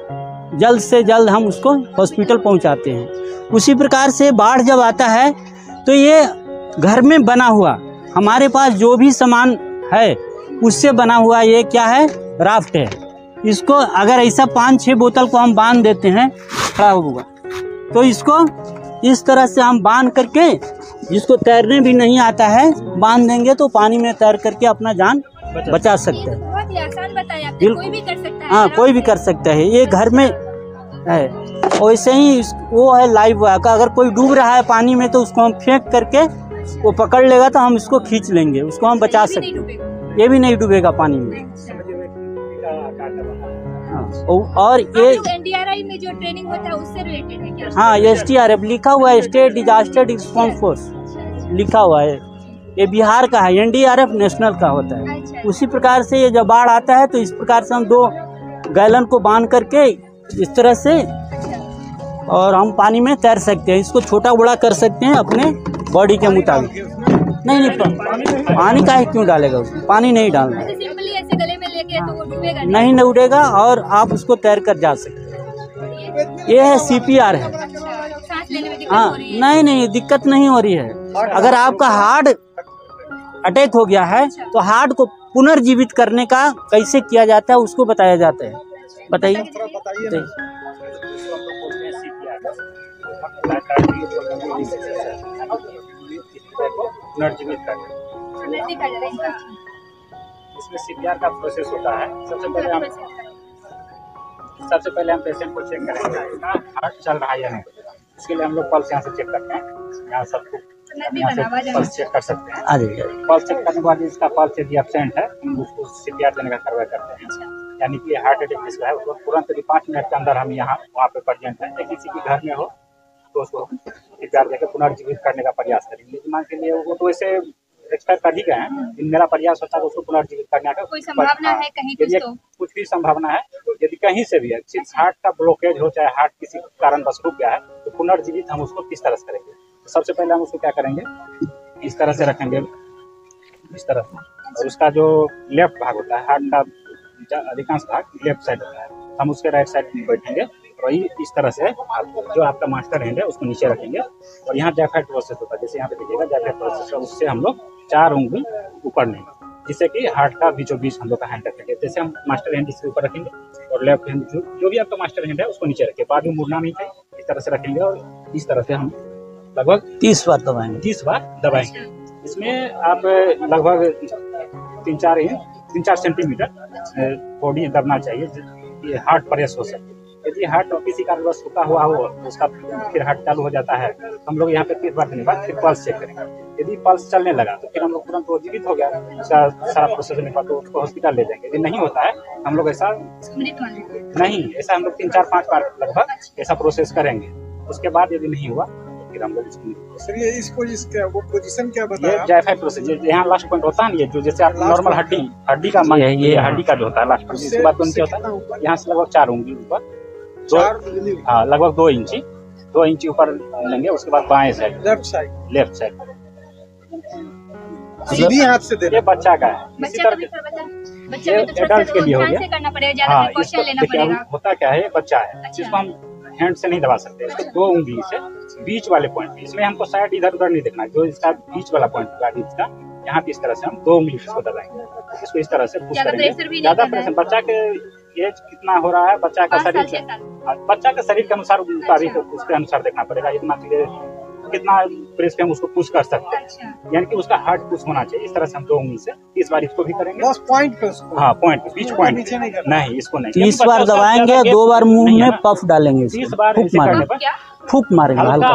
जल्द से जल्द हम उसको हॉस्पिटल पहुंचाते हैं। उसी प्रकार से बाढ़ जब आता है तो ये घर में बना हुआ हमारे पास जो भी सामान है उससे बना हुआ ये क्या है, राफ्ट है। इसको अगर ऐसा 5-6 बोतल को हम बांध देते हैं, खड़ा होगा, तो इसको इस तरह से हम बांध करके, जिसको तैरने भी नहीं आता है, बांध देंगे तो पानी में तैर करके अपना जान बचा सकते हैं। बहुत ही आसान बताया आपने, कोई भी कर सकता है। हाँ कोई भी कर सकता है, ये घर में है। वैसे ही वो है लाइव का, अगर कोई डूब रहा है पानी में तो उसको हम फेंक करके वो पकड़ लेगा तो हम इसको खींच लेंगे, उसको हम बचा सकते हैं। ये भी नहीं डूबेगा पानी में। और ये NDRI में जो ट्रेनिंग होता है उससे रिलेटेड है क्या? हाँ, STRF लिखा हुआ है, स्टेट डिजास्टर रिस्पॉन्स फोर्स लिखा हुआ है। ये बिहार का है, NDRF नेशनल का होता है। उसी प्रकार से ये जब बाढ़ आता है तो इस प्रकार से हम 2 गैलन को बांध करके इस तरह से और हम पानी में तैर सकते हैं। इसको छोटा बड़ा कर सकते हैं अपने बॉडी के मुताबिक। नहीं, पानी का ही क्यों डालेगा उसमें? पानी नहीं डालना, ऐसे गले में लेके तो वो डूबेगा नहीं उड़ेगा और आप उसको तैर कर जा सकते हैं। ये है CPR है। सांस लेने में दिक्कत हाँ, हो रही है? नहीं दिक्कत नहीं हो रही है। अगर आपका हार्ट अटैक हो गया है तो हार्ट को पुनर्जीवित करने का कैसे किया जाता है उसको बताया जाता है। बताइए। पुनर्जीवित करना, इसमें CPR का प्रोसेस होता है। सबसे पहले हम पेशेंट को चेक करेंगे इसका हार्ट चल रहा है या नहीं। इसके लिए हम लोग पल्स यहाँ से चेक करते हैं। यहाँ सबको यहाँ से पल्स चेक कर सकते हैं। पल्स चेक करने के बाद इसका पल्स यदि एब्सेंट है तो उसको CPR देने का कार्रवाई करते हैं। यानी कि हार्ट अटैक जिसका है उसको तुरंत यदि 5 मिनट के अंदर हम यहाँ वहाँ पे प्रेजेंट है, किसी के घर में हो तो उसको CPR देकर पुनर्जीवित करने का प्रयास करेंगे। लेकिन मान के लिए वो तो वैसे एक्सपायर कर ही गए हैं, मेरा प्रयास होता है उसको पुनर्जीवित करने का। कोई संभावना है कहीं कुछ भी संभावना है तो यदि कहीं से भी है, सिर्फ हार्ट का ब्लॉकेज हो चाहे हार्ट किसी कारण बस रुक गया है तो पुनर्जीवित हम उसको किस तरह से करेंगे। तो सबसे पहले हम उसको क्या करेंगे, इस तरह से रखेंगे, इस तरह से। और उसका जो लेफ्ट भाग होता है हार्ट का अधिकांश भाग लेफ्ट साइड होता है, हम उसके राइट साइड में बैठेंगे। वही इस तरह से जो आपका मास्टर हैंड है उसको नीचे रखेंगे और यहाँ जैफाइट प्रोसेस होता है, जैसे यहाँ पे देखिएगा जैफाइट प्रोसेस है, उससे हम लोग 4 उंगली ऊपर लेंगे जिससे कि हार्ट का बीचों बीच हम लोग का हैंड रखेंगे। जैसे हम मास्टर हैंड इसके ऊपर रखेंगे और लेफ्ट हैंड जो भी आपका मास्टर हैंड है उसको नीचे रखें, बाद में मुड़ना नहीं चाहिए। इस तरह से रखेंगे और इस तरह से हम लगभग 30 बार दबाएंगे। 30 बार दबाएंगे। इसमें आप लगभग 3-4 सेंटीमीटर बॉडी दबना चाहिए, ये हार्ट प्रेस हो सके। यदि हार्ट किसी कारणवश रुका हुआ हो उसका फिर हार्ट चालू हो जाता है, हम लोग यहाँ पे 30 बार देने के बाद फिर पल्स चेक करेंगे। यदि पल्स चलने लगा तो फिर हम लोग तुरंत वो जीवित हो गया, उसका सारा प्रोसेस होने के बाद तो उसको हॉस्पिटल ले जाएंगे। यदि नहीं होता है हम लोग ऐसा नहीं, ऐसा हम लोग 3-4-5 बार लगभग ऐसा प्रोसेस करेंगे। उसके बाद यदि नहीं हुआ तो फिर हम लोग वो पोजीशन क्या बताया? ये जैफाइट प्रोसेस, यहाँ लास्ट पॉइंट होता है, ये जो जैसे आप नॉर्मल हड्डी का ये हड्डी का जो होता है लास्ट पॉइंट, इसके बाद नीचे होता है, यहाँ से लगभग 4 उंगली ऊपर, हाँ लगभग 2 इंची ऊपर लेंगे। उसके बाद बाएं साइड लेफ्ट साइड सीधी हाथ से देना। ये बच्चा का है, इसी तरह एडल्ट के लिए हो गया। हाँ, इसको होता क्या है, बच्चा है जिसको हम हैंड से नहीं दबा सकते, इसको 2 उंगली से बीच वाले पॉइंट, इसमें हमको साइड इधर उधर नहीं देखना, जो इसका बीच वाला पॉइंट गाड़ी इसका यहाँ पे इस तरह से हम 2 उंगली इसको दबाएंगे, इसको इस तरह से पुश करेंगे। ज्यादा प्रेशर, बच्चा के एज कितना हो रहा है, बच्चा का शरीर के अनुसार मुताबिक उसके अनुसार देखना पड़ेगा। इतना कितना प्रेस पे हम उसको पुश कर सकते हैं, यानी कि उसका हार्ट पुश होना चाहिए। इस तरह से हम 2 उंगली से 30 बार इसको भी करेंगे। बस पॉइंट पे, हाँ पॉइंट पे, बीच पॉइंट नहीं, इसको नहीं। 30 बार दबाएंगे, 2 बार मुंह में पफ डालेंगे, 30 बार फूक मारेंगे हल्का।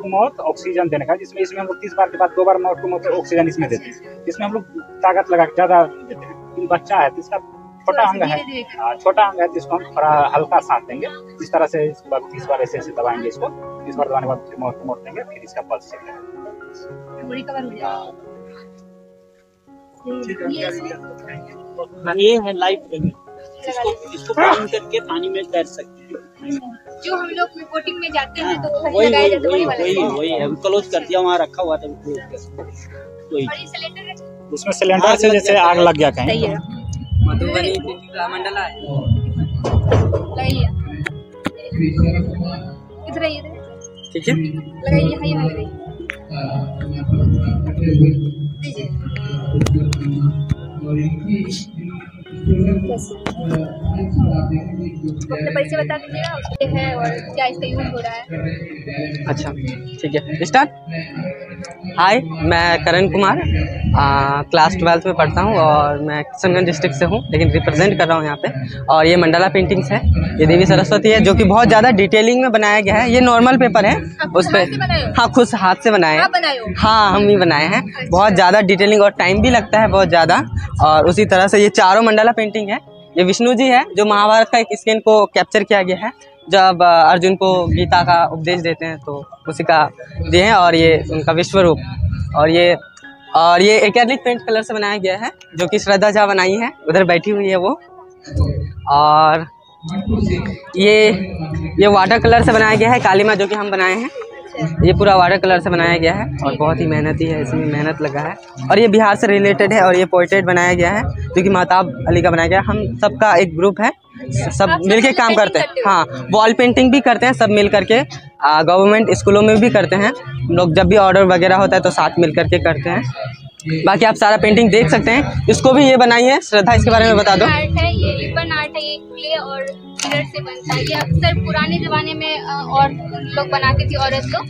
मौत ऑक्सीजन देने का, जिसमें इसमें हम लोग 30 बार के बाद 2 बार मौत को ऑक्सीजन इसमें देते हैं, इसमें हम लोग ताकत लगा के ज्यादा देते हैं। बच्चा है तो इसका छोटा अंग है जिसको हम थोड़ा हल्का सांस देंगे। इस तरह से 30 बार ऐसे दबाएंगे इसको, 30 बार दबाने के बाद फिर मोड़ देंगे, फिर इसका पल्स चेक करेंगे। ये है लाइफ इसको पानी करके पानी में तैर सकते हैं। जो हम लोग बोटिंग में जाते हैं तो वही है, क्लोज कर दिया, वहाँ रखा हुआ था उसमें सिलेंडर से जैसे आग लग गया कहीं। मधुबनी मंडला है, ठीक है, लगाइए। अपना परिचय बता दीजिएगा, उसके है और क्या इसका यूज हो रहा है। अच्छा ठीक है, स्टार्ट। हाय, मैं करण कुमार क्लास 12 में पढ़ता हूँ और मैं किशनगंज डिस्ट्रिक्ट से हूँ, लेकिन रिप्रेजेंट कर रहा हूँ यहाँ पे। और ये मंडला पेंटिंग्स है, ये देवी सरस्वती है, जो कि बहुत ज़्यादा डिटेलिंग में बनाया गया है। ये नॉर्मल पेपर है, उस पर हाँ खुद हाथ से बनाए हैं, हाँ हम ही बनाए हैं। बहुत ज़्यादा डिटेलिंग और टाइम भी लगता है बहुत ज़्यादा। और उसी तरह से ये चारों मंडला पेंटिंग है, ये विष्णु जी है, जो महाभारत का एक स्केन को कैप्चर किया गया है, जब अर्जुन को गीता का उपदेश देते हैं तो उसी का दिए हैं। और ये उनका विश्व रूप, और ये एक्रेलिक पेंट कलर से बनाया गया है, जो कि श्रद्धा झा बनाई है, उधर बैठी हुई है वो। और ये वाटर कलर से बनाया गया है, काली माँ जो कि हम बनाए हैं, ये पूरा वाटर कलर से बनाया गया है और बहुत ही मेहनती है, इसमें मेहनत लगा है। और ये बिहार से रिलेटेड है, और ये पोर्ट्रेट बनाया गया है जो कि महताब अली का बनाया गया है। हम सबका एक ग्रुप है, सब मिलके काम करते हैं। हाँ, वॉल पेंटिंग भी करते हैं सब मिल करके, गवर्नमेंट स्कूलों में भी करते हैं हम लोग। जब भी ऑर्डर वगैरह होता है तो साथ मिल करके करते हैं। बाकी आप सारा पेंटिंग देख सकते हैं। इसको भी ये बनाई है श्रद्धा, इसके बारे में बता दो। आर्ट है, ये रिबन आर्ट है, ये क्ले और मिरर से बनता है। ये अक्सर पुराने जमाने में और लोग बनाती थी, औरत लोग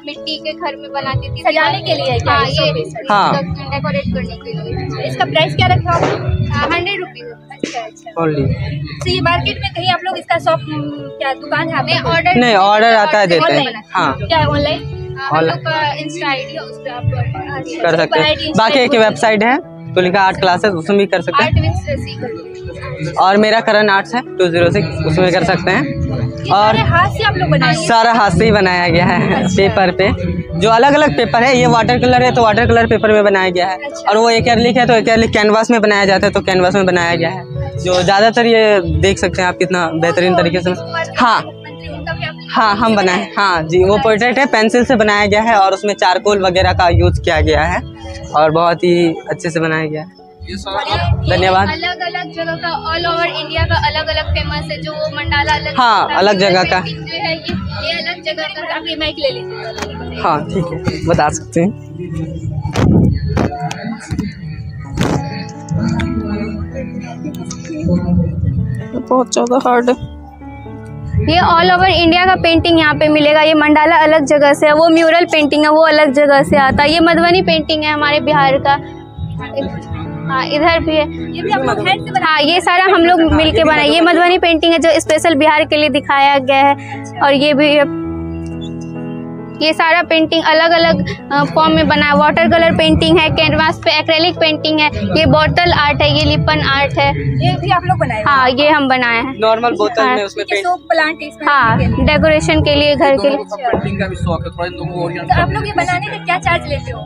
मिट्टी के घर में बनाती थी सजाने के लिए। हाँ, ये डेकोरेट करने के लिए। इसका प्राइस क्या रखा हो? 100 रुपीज। अच्छा। ओनली। तो ये मार्केट में कहीं आप लोग इसका शॉप क्या दुकान है? ऑर्डर नहीं, ऑर्डर आता है, देते हैं। हाँ, क्या ऑनलाइन? हम लोग का इंस्टा आईडी है, उस पे आप कर सकते हैं। बाकी एक वेबसाइट है तुलिका आर्ट क्लासेस, उसमें भी कर सकते हैं। और मेरा करण आर्ट्स है 206, उसमें कर सकते हैं। और हाथ से आप लोग बनाए? सारा हाथ से ही बनाया गया है। पेपर पे जो अलग अलग पेपर है, ये वाटर कलर है तो वाटर कलर पेपर में बनाया गया है। और वो एक्रेलिक है तो एक्रेलिक कैनवास में बनाया जाता है, तो कैनवास में बनाया गया है। जो ज़्यादातर ये देख सकते हैं आप कितना बेहतरीन तरीके से। हाँ, हम बनाए। हाँ जी, वो पोर्ट्रेट है, पेंसिल से बनाया गया है और उसमें चारकोल वगैरह का यूज किया गया है और बहुत ही अच्छे से बनाया गया है। धन्यवाद। अलग अलग जगह का, ऑल ओवर इंडिया का अलग अलग फेमस है, जो मंडाला अलग। हाँ, अलग जगह का जो है ये अलग जगह का। आप ये माइक ले लीजिए। हाँ ठीक है, बता सकते हैं। बहुत ज़्यादा हार्ड है। ये ऑल ओवर इंडिया का पेंटिंग यहाँ पे मिलेगा। ये मंडाला अलग जगह से है, वो म्यूरल पेंटिंग है, वो अलग जगह से आता है। ये मधुबनी पेंटिंग है हमारे बिहार का। हाँ, इधर भी है। ये भी आप लोग हैंड से हाँ, ये सारा हम लोग मिलके बनाए। ये मधुबनी पेंटिंग है जो स्पेशल बिहार के लिए दिखाया गया है। और ये भी, ये सारा पेंटिंग अलग अलग फॉर्म में बना है। वाटर कलर पेंटिंग है, कैनवास पे एक्रेलिक पेंटिंग है, ये बॉटल आर्ट है, ये लिपन आर्ट है। ये भी आप लोग बनाए? हाँ, ये हम बनाए हैं। नॉर्मल बोतल में उसमें प्लांट इसमें। हाँ, डेकोरेशन के लिए, घर के लिए। तो आप लोग ये बनाने का क्या चार्ज लेते हो?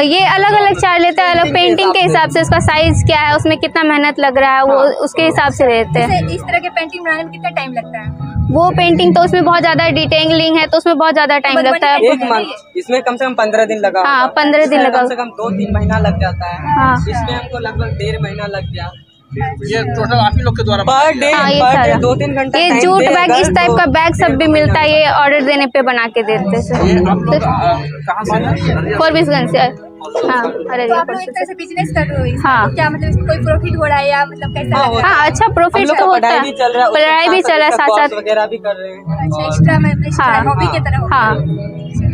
ये अलग अलग चार्ज लेते हैं, अलग पेंटिंग के हिसाब से। उसका साइज क्या है, उसमें कितना मेहनत लग रहा है, वो उसके हिसाब से लेते हैं। इस तरह के पेंटिंग बनाने में कितना टाइम लगता है? वो पेंटिंग तो उसमें बहुत ज्यादा डिटेलिंग है, तो उसमें बहुत ज्यादा टाइम लगता है। एक मंथ, इसमें कम से कम 15 दिन लगा। हाँ, 15 दिन लगा। कम से कम 2-3 महीना लग जाता है। हाँ, इसमें हमको लगभग 1.5 महीना लग गया। ये टोटल आप ही लोग के द्वारा पर डे 2-3 घंटा। ये जूट बैग, इस टाइप का बैग सब भी मिलता है। ये ऑर्डर देने पे बना के देते हैं। 420गंज से। हाँ, अरे तो आप लोग एक तरह से बिजनेस कर रहे हो? हाँ। क्या मतलब इसको कोई प्रॉफिट हो रहा है या मतलब कैसा? हाँ, अच्छा प्रॉफिट तो होता है। पढ़ाई भी चल रहा है, साथ साथ वगैरह भी कर रहे हैं। अच्छा, एक्स्ट्रा हॉबी की तरह। हाँ, अच्छा,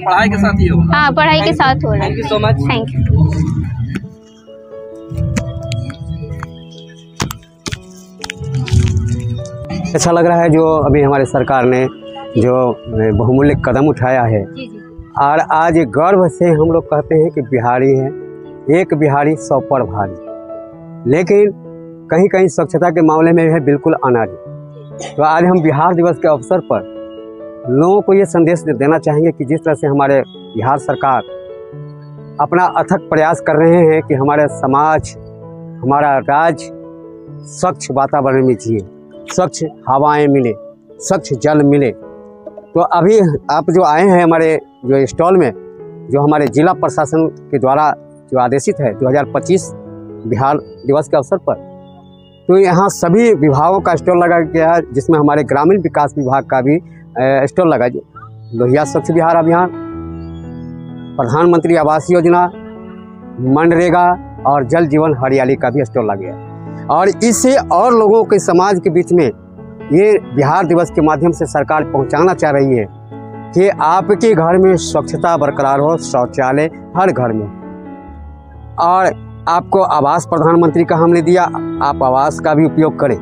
पढ़ाई के साथ ही हो? हाँ, पढ़ाई के साथ हो रहा है। Thank you so much. Thank you. अच्छा लग रहा है जो अभी हमारे सरकार ने जो बहुमूल्य कदम उठाया है। और आज गर्व से हम लोग कहते हैं कि बिहारी है, एक बिहारी 100 पर भारी। लेकिन कहीं कहीं स्वच्छता के मामले में है बिल्कुल अनाड़ी। तो आज हम बिहार दिवस के अवसर पर लोगों को ये संदेश देना चाहेंगे कि जिस तरह से हमारे बिहार सरकार अपना अथक प्रयास कर रहे हैं कि हमारे समाज, हमारा राज्य स्वच्छ वातावरण में जिए, स्वच्छ हवाएं मिले, स्वच्छ जल मिले। तो अभी आप जो आए हैं हमारे जो स्टॉल में, जो हमारे जिला प्रशासन के द्वारा जो आदेशित है 2025 बिहार दिवस के अवसर पर, तो यहाँ सभी विभागों का स्टॉल लगा गया है, जिसमें हमारे ग्रामीण विकास विभाग का भी स्टॉल लगा। लोहिया स्वच्छ बिहार अभियान, प्रधानमंत्री आवास योजना, मनरेगा और जल जीवन हरियाली का भी स्टॉल लगा गया है। और इससे और लोगों के समाज के बीच में ये बिहार दिवस के माध्यम से सरकार पहुंचाना चाह रही है कि आपके घर में स्वच्छता बरकरार हो, शौचालय हर घर में। और आपको आवास प्रधानमंत्री का हमने दिया, आप आवास का भी उपयोग करें।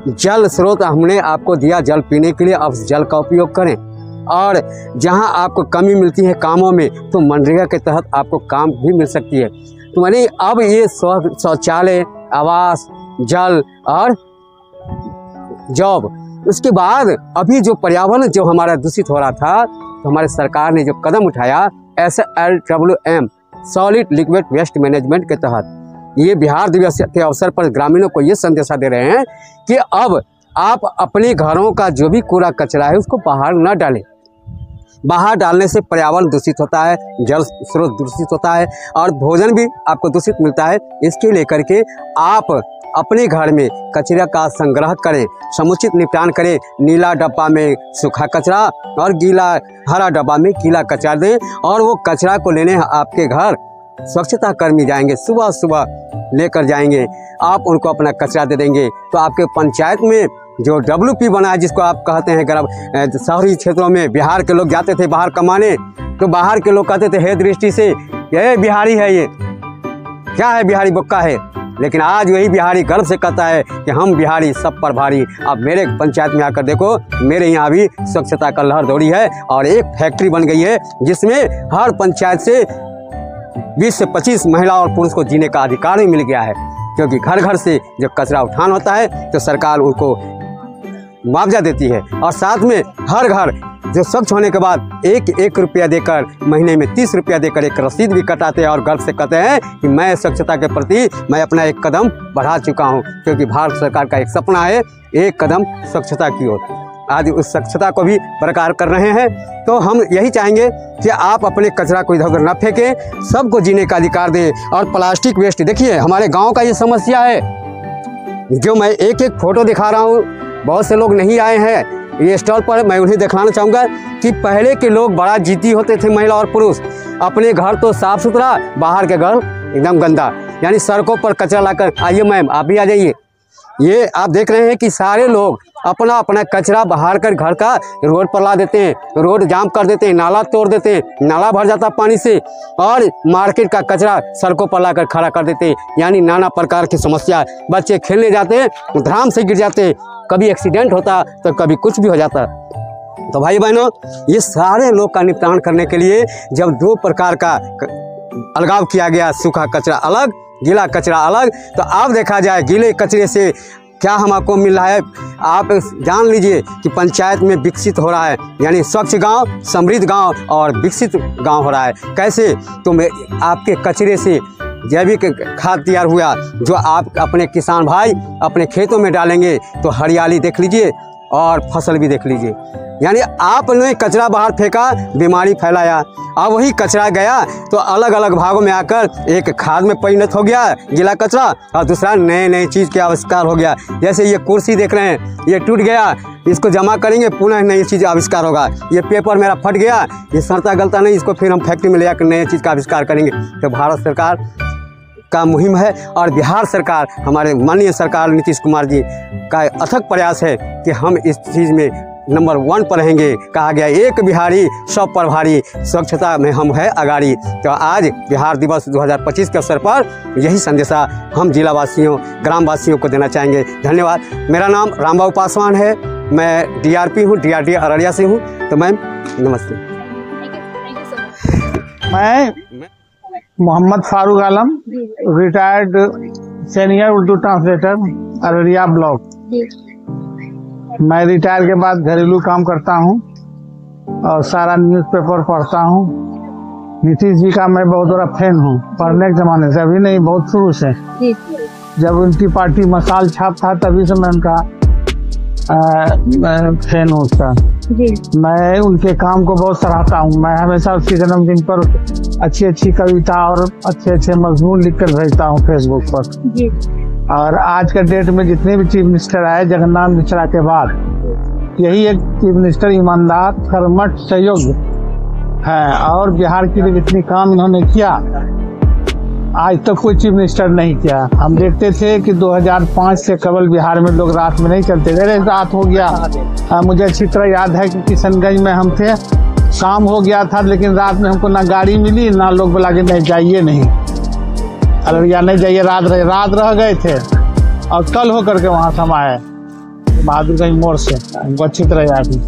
जल स्रोत हमने आपको दिया जल पीने के लिए, अब जल का उपयोग करें। और जहां आपको कमी मिलती है कामों में, तो मनरेगा के तहत आपको काम भी मिल सकती है। तो मैंने अब ये शौचालय, आवास, जल और जॉब। उसके बाद अभी जो पर्यावरण जो हमारा दूषित हो रहा था, तो हमारे सरकार ने जो कदम उठाया SLWM solid liquid waste management के तहत, ये बिहार दिवस के अवसर पर ग्रामीणों को ये संदेशा दे रहे हैं कि अब आप अपने घरों का जो भी कूड़ा कचरा है उसको बाहर न डालें। बाहर डालने से पर्यावरण दूषित होता है, जल स्रोत दूषित होता है और भोजन भी आपको दूषित मिलता है। इसके लेकर के आप अपने घर में कचरा का संग्रह करें, समुचित निपटान करें। नीला डब्बा में सूखा कचरा और गीला हरा डब्बा में गीला कचरा दें, और वो कचरा को लेने आपके घर स्वच्छता कर्मी जाएंगे, सुबह सुबह लेकर जाएंगे, आप उनको अपना कचरा दे देंगे। तो आपके पंचायत में जो WP बना है, जिसको आप कहते हैं शहरी क्षेत्रों में बिहार के लोग जाते थे बाहर कमाने, तो बाहर के लोग कहते थे हे दृष्टि से ये बिहारी है, ये क्या है, बिहारी बुक्का है। लेकिन आज वही बिहारी गर्व से कहता है कि हम बिहारी सब पर भारी। अब मेरे पंचायत में आकर देखो, मेरे यहाँ भी स्वच्छता का लहर दौड़ी है और एक फैक्ट्री बन गई है जिसमें हर पंचायत से 20 से 25 महिला और पुरुष को जीने का अधिकार भी मिल गया है। क्योंकि घर घर से जब कचरा उठान होता है तो सरकार उनको मुआवजा देती है, और साथ में हर घर जो स्वच्छ होने के बाद 1 रुपया देकर, महीने में 30 रुपया देकर एक रसीद भी कटाते हैं और गर्व से कहते हैं कि मैं स्वच्छता के प्रति मैं अपना एक कदम बढ़ा चुका हूं। क्योंकि भारत सरकार का एक सपना है एक कदम स्वच्छता की ओर। आज उस स्वच्छता को भी बरकरार कर रहे हैं। तो हम यही चाहेंगे कि आप अपने कचरा को इधर उधर न फेंकें, सबको जीने का अधिकार दें। और प्लास्टिक वेस्ट, देखिए हमारे गाँव का ये समस्या है, जो मैं एक एक फोटो दिखा रहा हूँ, बहुत से लोग नहीं आए हैं ये स्टॉल पर, मैं उन्हें दिखाना चाहूँगा कि पहले के लोग बड़ा जीती होते थे, महिला और पुरुष। अपने घर तो साफ सुथरा, बाहर के घर एकदम गंदा, यानी सड़कों पर कचरा लाकर, आइए मैम आप भी आ जाइए। ये आप देख रहे हैं कि सारे लोग अपना अपना कचरा बाहर कर घर का रोड पर ला देते हैं, रोड जाम कर देते हैं, नाला तोड़ देते हैं, नाला भर जाता पानी से, और मार्केट का कचरा सड़कों पर लाकर खड़ा कर देते हैं। यानी नाना प्रकार की समस्या। बच्चे खेलने जाते हैं, धड़ाम से गिर जाते हैं, कभी एक्सीडेंट होता तो कभी कुछ भी हो जाता। तो भाई बहनों, ये सारे लोग का निपटान करने के लिए जब 2 प्रकार का अलगाव किया गया, सूखा कचरा अलग, गीला कचरा अलग, तो अब देखा जाए गीले कचरे से क्या हमको मिल रहा है। आप जान लीजिए कि पंचायत में विकसित हो रहा है, यानी स्वच्छ गांव, समृद्ध गांव और विकसित गांव हो रहा है। कैसे? तो आपके कचरे से जैविक खाद तैयार हुआ, जो आप अपने किसान भाई अपने खेतों में डालेंगे तो हरियाली देख लीजिए और फसल भी देख लीजिए। यानी आपने कचरा बाहर फेंका, बीमारी फैलाया, अब वही कचरा गया तो अलग अलग भागों में आकर एक खाद में परिणत हो गया गीला कचरा, और दूसरा नए नए चीज़ के आविष्कार हो गया। जैसे ये कुर्सी देख रहे हैं, ये टूट गया, इसको जमा करेंगे, पुनः नई चीज़ आविष्कार होगा। ये पेपर मेरा फट गया, ये सड़ता गलता नहीं, इसको फिर हम फैक्ट्री में ले जाकर नई चीज़ का आविष्कार करेंगे। तो भारत सरकार का मुहिम है, और बिहार सरकार, हमारे माननीय सरकार नीतीश कुमार जी का अथक प्रयास है कि हम इस चीज़ में नंबर 1 पर रहेंगे। कहा गया एक बिहारी सब पर भारी, स्वच्छता में हम है अगाड़ी। तो आज बिहार दिवस 2025 के अवसर पर यही संदेशा हम जिलावासियों, ग्रामवासियों को देना चाहेंगे। धन्यवाद। मेरा नाम रामबाबू पासवान है, मैं DRP हूँ, DRD अररिया से हूँ। तो मैम नमस्ते। मैं Mohammad Farooq Alam, retired senior Urdu translator, Araria block. मैं रिटायर के बाद घरेलू काम करता हूँ और सारा न्यूज़पेपर पढ़ता हूँ। नीतीश जी का मैं बहुत बड़ा फैन हूँ, पढ़ने के ज़माने से, अभी नहीं बहुत शुरू से। जब उनकी पार्टी मसाल छाप था तभी से मैं उनका फैन हूँ उसका। मैं उनके काम को बहुत सराहता हूँ। मैं हमेशा उसके जन्मदिन पर अच्छी अच्छी कविता और अच्छे अच्छे मजमून लिखकर भेजता हूँ फेसबुक पर। और आज के डेट में जितने भी चीफ मिनिस्टर आए जगन्नाथ मिश्रा के बाद, यही एक चीफ मिनिस्टर ईमानदार, कर्मठ, संयोग्य है। और बिहार के लिए जितनी काम इन्होंने किया आज तक कोई चीफ मिनिस्टर नहीं किया। हम देखते थे कि 2005 से केवल बिहार में लोग रात में नहीं चलते थे, रात हो गया। मुझे अच्छी तरह याद है कि किशनगंज में हम थे, शाम हो गया था लेकिन रात में हमको ना गाड़ी मिली, ना लोग बोला कि नहीं जाइए, नहीं अररिया नहीं जाइए, रात रह गए थे। और कल होकर के वहाँ हम आए बहादुरगंज मोड़ से, हमको अच्छी तरह याद है।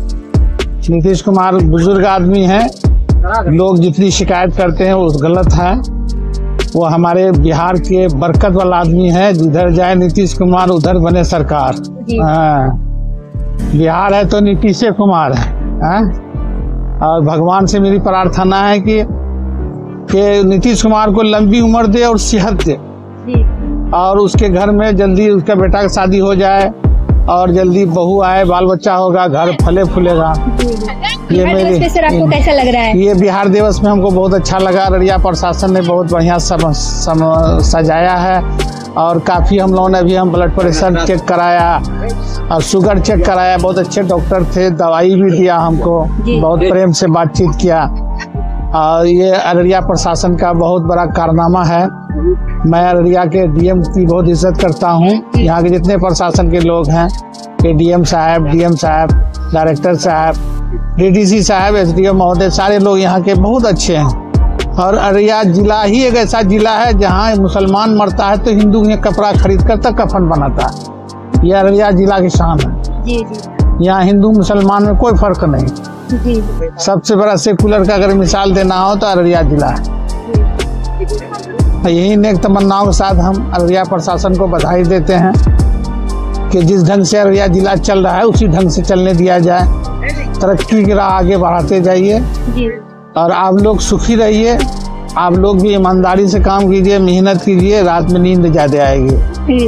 नीतीश कुमार बुजुर्ग आदमी हैं, लोग जितनी शिकायत करते हैं वो गलत है। वो हमारे बिहार के बरकत वाला आदमी है। जिधर जाए नीतीश कुमार उधर बने सरकार। हाँ, बिहार है तो नीतीश कुमार है। हाँ? और भगवान से मेरी प्रार्थना है कि नीतीश कुमार को लंबी उम्र दे और सेहत दे, और उसके घर में जल्दी उसका बेटा की शादी हो जाए और जल्दी बहू आए, बाल बच्चा होगा, घर फले फूलेगा। ये मेरी आपको कैसा लग रहा है? ये बिहार दिवस में हमको बहुत अच्छा लगा। अररिया प्रशासन ने बहुत बढ़िया सजाया है, और काफ़ी हम लोगों ने अभी ब्लड प्रेशर चेक कराया और शुगर चेक कराया। बहुत अच्छे डॉक्टर थे, दवाई भी दिया हमको, बहुत प्रेम से बातचीत किया। और ये अररिया प्रशासन का बहुत बड़ा कारनामा है। मैं अररिया के डीएम की बहुत इज्जत करता हूँ। यहाँ के जितने प्रशासन के लोग हैं, डीएम साहब, डीएम साहब, डायरेक्टर साहब, डीडीसी साहब, एसडीओ महोदय, सारे लोग यहाँ के बहुत अच्छे हैं। और अररिया जिला ही एक ऐसा जिला है जहाँ मुसलमान मरता है तो हिंदू यहाँ कपड़ा खरीद कर तक कफन बनाता है। यह अररिया जिला की शान है। यहाँ हिंदू मुसलमान में कोई फर्क नहीं। सबसे बड़ा सेकुलर का अगर मिसाल देना हो तो अररिया जिला है। यही नेक तमन्नाओं के साथ हम अररिया प्रशासन को बधाई देते हैं कि जिस ढंग से अररिया जिला चल रहा है उसी ढंग से चलने दिया जाए। तरक्की की राह आगे बढ़ाते जाइए और आप लोग सुखी रहिए। आप लोग भी ईमानदारी से काम कीजिए, मेहनत कीजिए, रात में नींद ज़्यादा आएगी।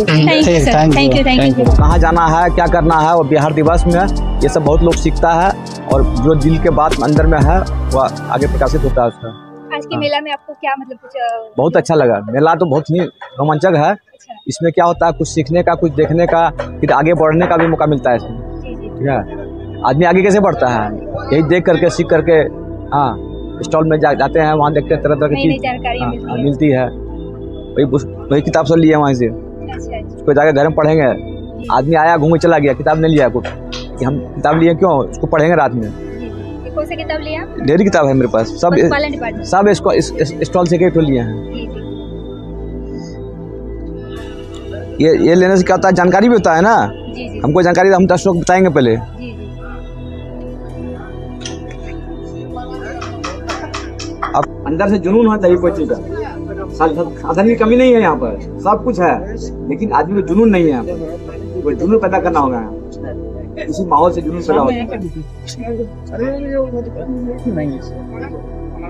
Thank you. कहाँ जाना है, क्या करना है, और बिहार दिवस में ये सब बहुत लोग सीखता है, और जो दिल के बात अंदर में है वो आगे प्रकाशित होता है उसका। आज के मेला में आपको क्या मतलब कुछ बहुत अच्छा लगा। मेला तो बहुत ही रोमांचक है। इसमें क्या होता है, कुछ सीखने का, कुछ देखने का, फिर आगे बढ़ने का भी मौका मिलता है इसमें। ठीक है, आदमी आगे कैसे बढ़ता है, यही देख करके, सीख करके। हाँ, स्टॉल में जाते हैं, वहाँ देखते हैं तरह तरह की चीज मिलती है। वही किताब सब लिए वहाँ से, उसको जाकर घर में पढ़ेंगे। आदमी आया, घूमे चला गया, किताब नहीं लिया कुछ, कि हम किताब लिए क्यों, उसको पढ़ेंगे रात में। कौन सी किताब लिया? ढेरी किताब है मेरे पास, सब इसको स्टॉल से के लिए हैं। ये लेने से क्या होता है, जानकारी भी होता है ना। हमको जानकारी हम 10 लोग बताएंगे पहले। अब अंदर से जुनून होता है कोई चीज का। साधन की कमी नहीं है यहाँ पर, सब कुछ है, लेकिन आदमी को जुनून नहीं है यहाँ पर। वो जुनून पैदा करना होगा, इसी माहौल से जुनून पैदा होता है।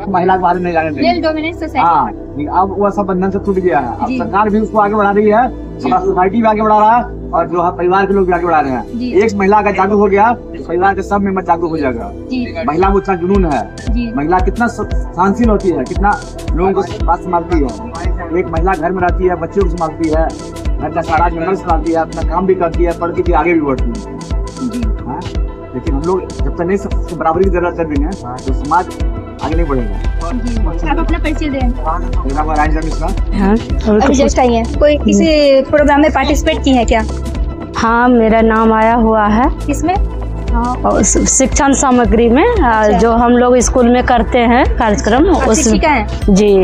महिला के बारे में नहीं जाने। हाँ, अब वो सब बंधन से टूट गया है। अब सरकार भी उसको आगे बढ़ा रही है, हमारा सोसाइटी भी आगे बढ़ा रहा है, और जो है परिवार के लोग भी आगे बढ़ा रहे हैं। एक महिला का जागरूक हो गया, परिवार के सब मेंबर जागरूक हो जाएगा। महिला में उतना जुनून है। महिला कितना सहनशील होती है, कितना लोगों को बात संभालती है। एक महिला घर में रहती है, बच्चों को संभालती है, घर का सारा मेंबर संभालती है, अपना काम भी करती है, पढ़ के आगे भी बढ़ती है। लेकिन हम लोग जब तक नहीं सबको बराबरी की जरूरत कर देंगे तो समाज आगे नहीं बढ़ेगा। आप अपना परिचय दें। मेरा नाम राजेंद्र मिश्रा। अभी जस्ट आई हैं। कोई किसी प्रोग्राम में पार्टिसिपेट की है क्या? हाँ, मेरा नाम आया हुआ है। किसमें? शिक्षण सामग्री में। जो हम लोग स्कूल में करते हैं कार्यक्रम। उस शिक्षिका हैं? जी,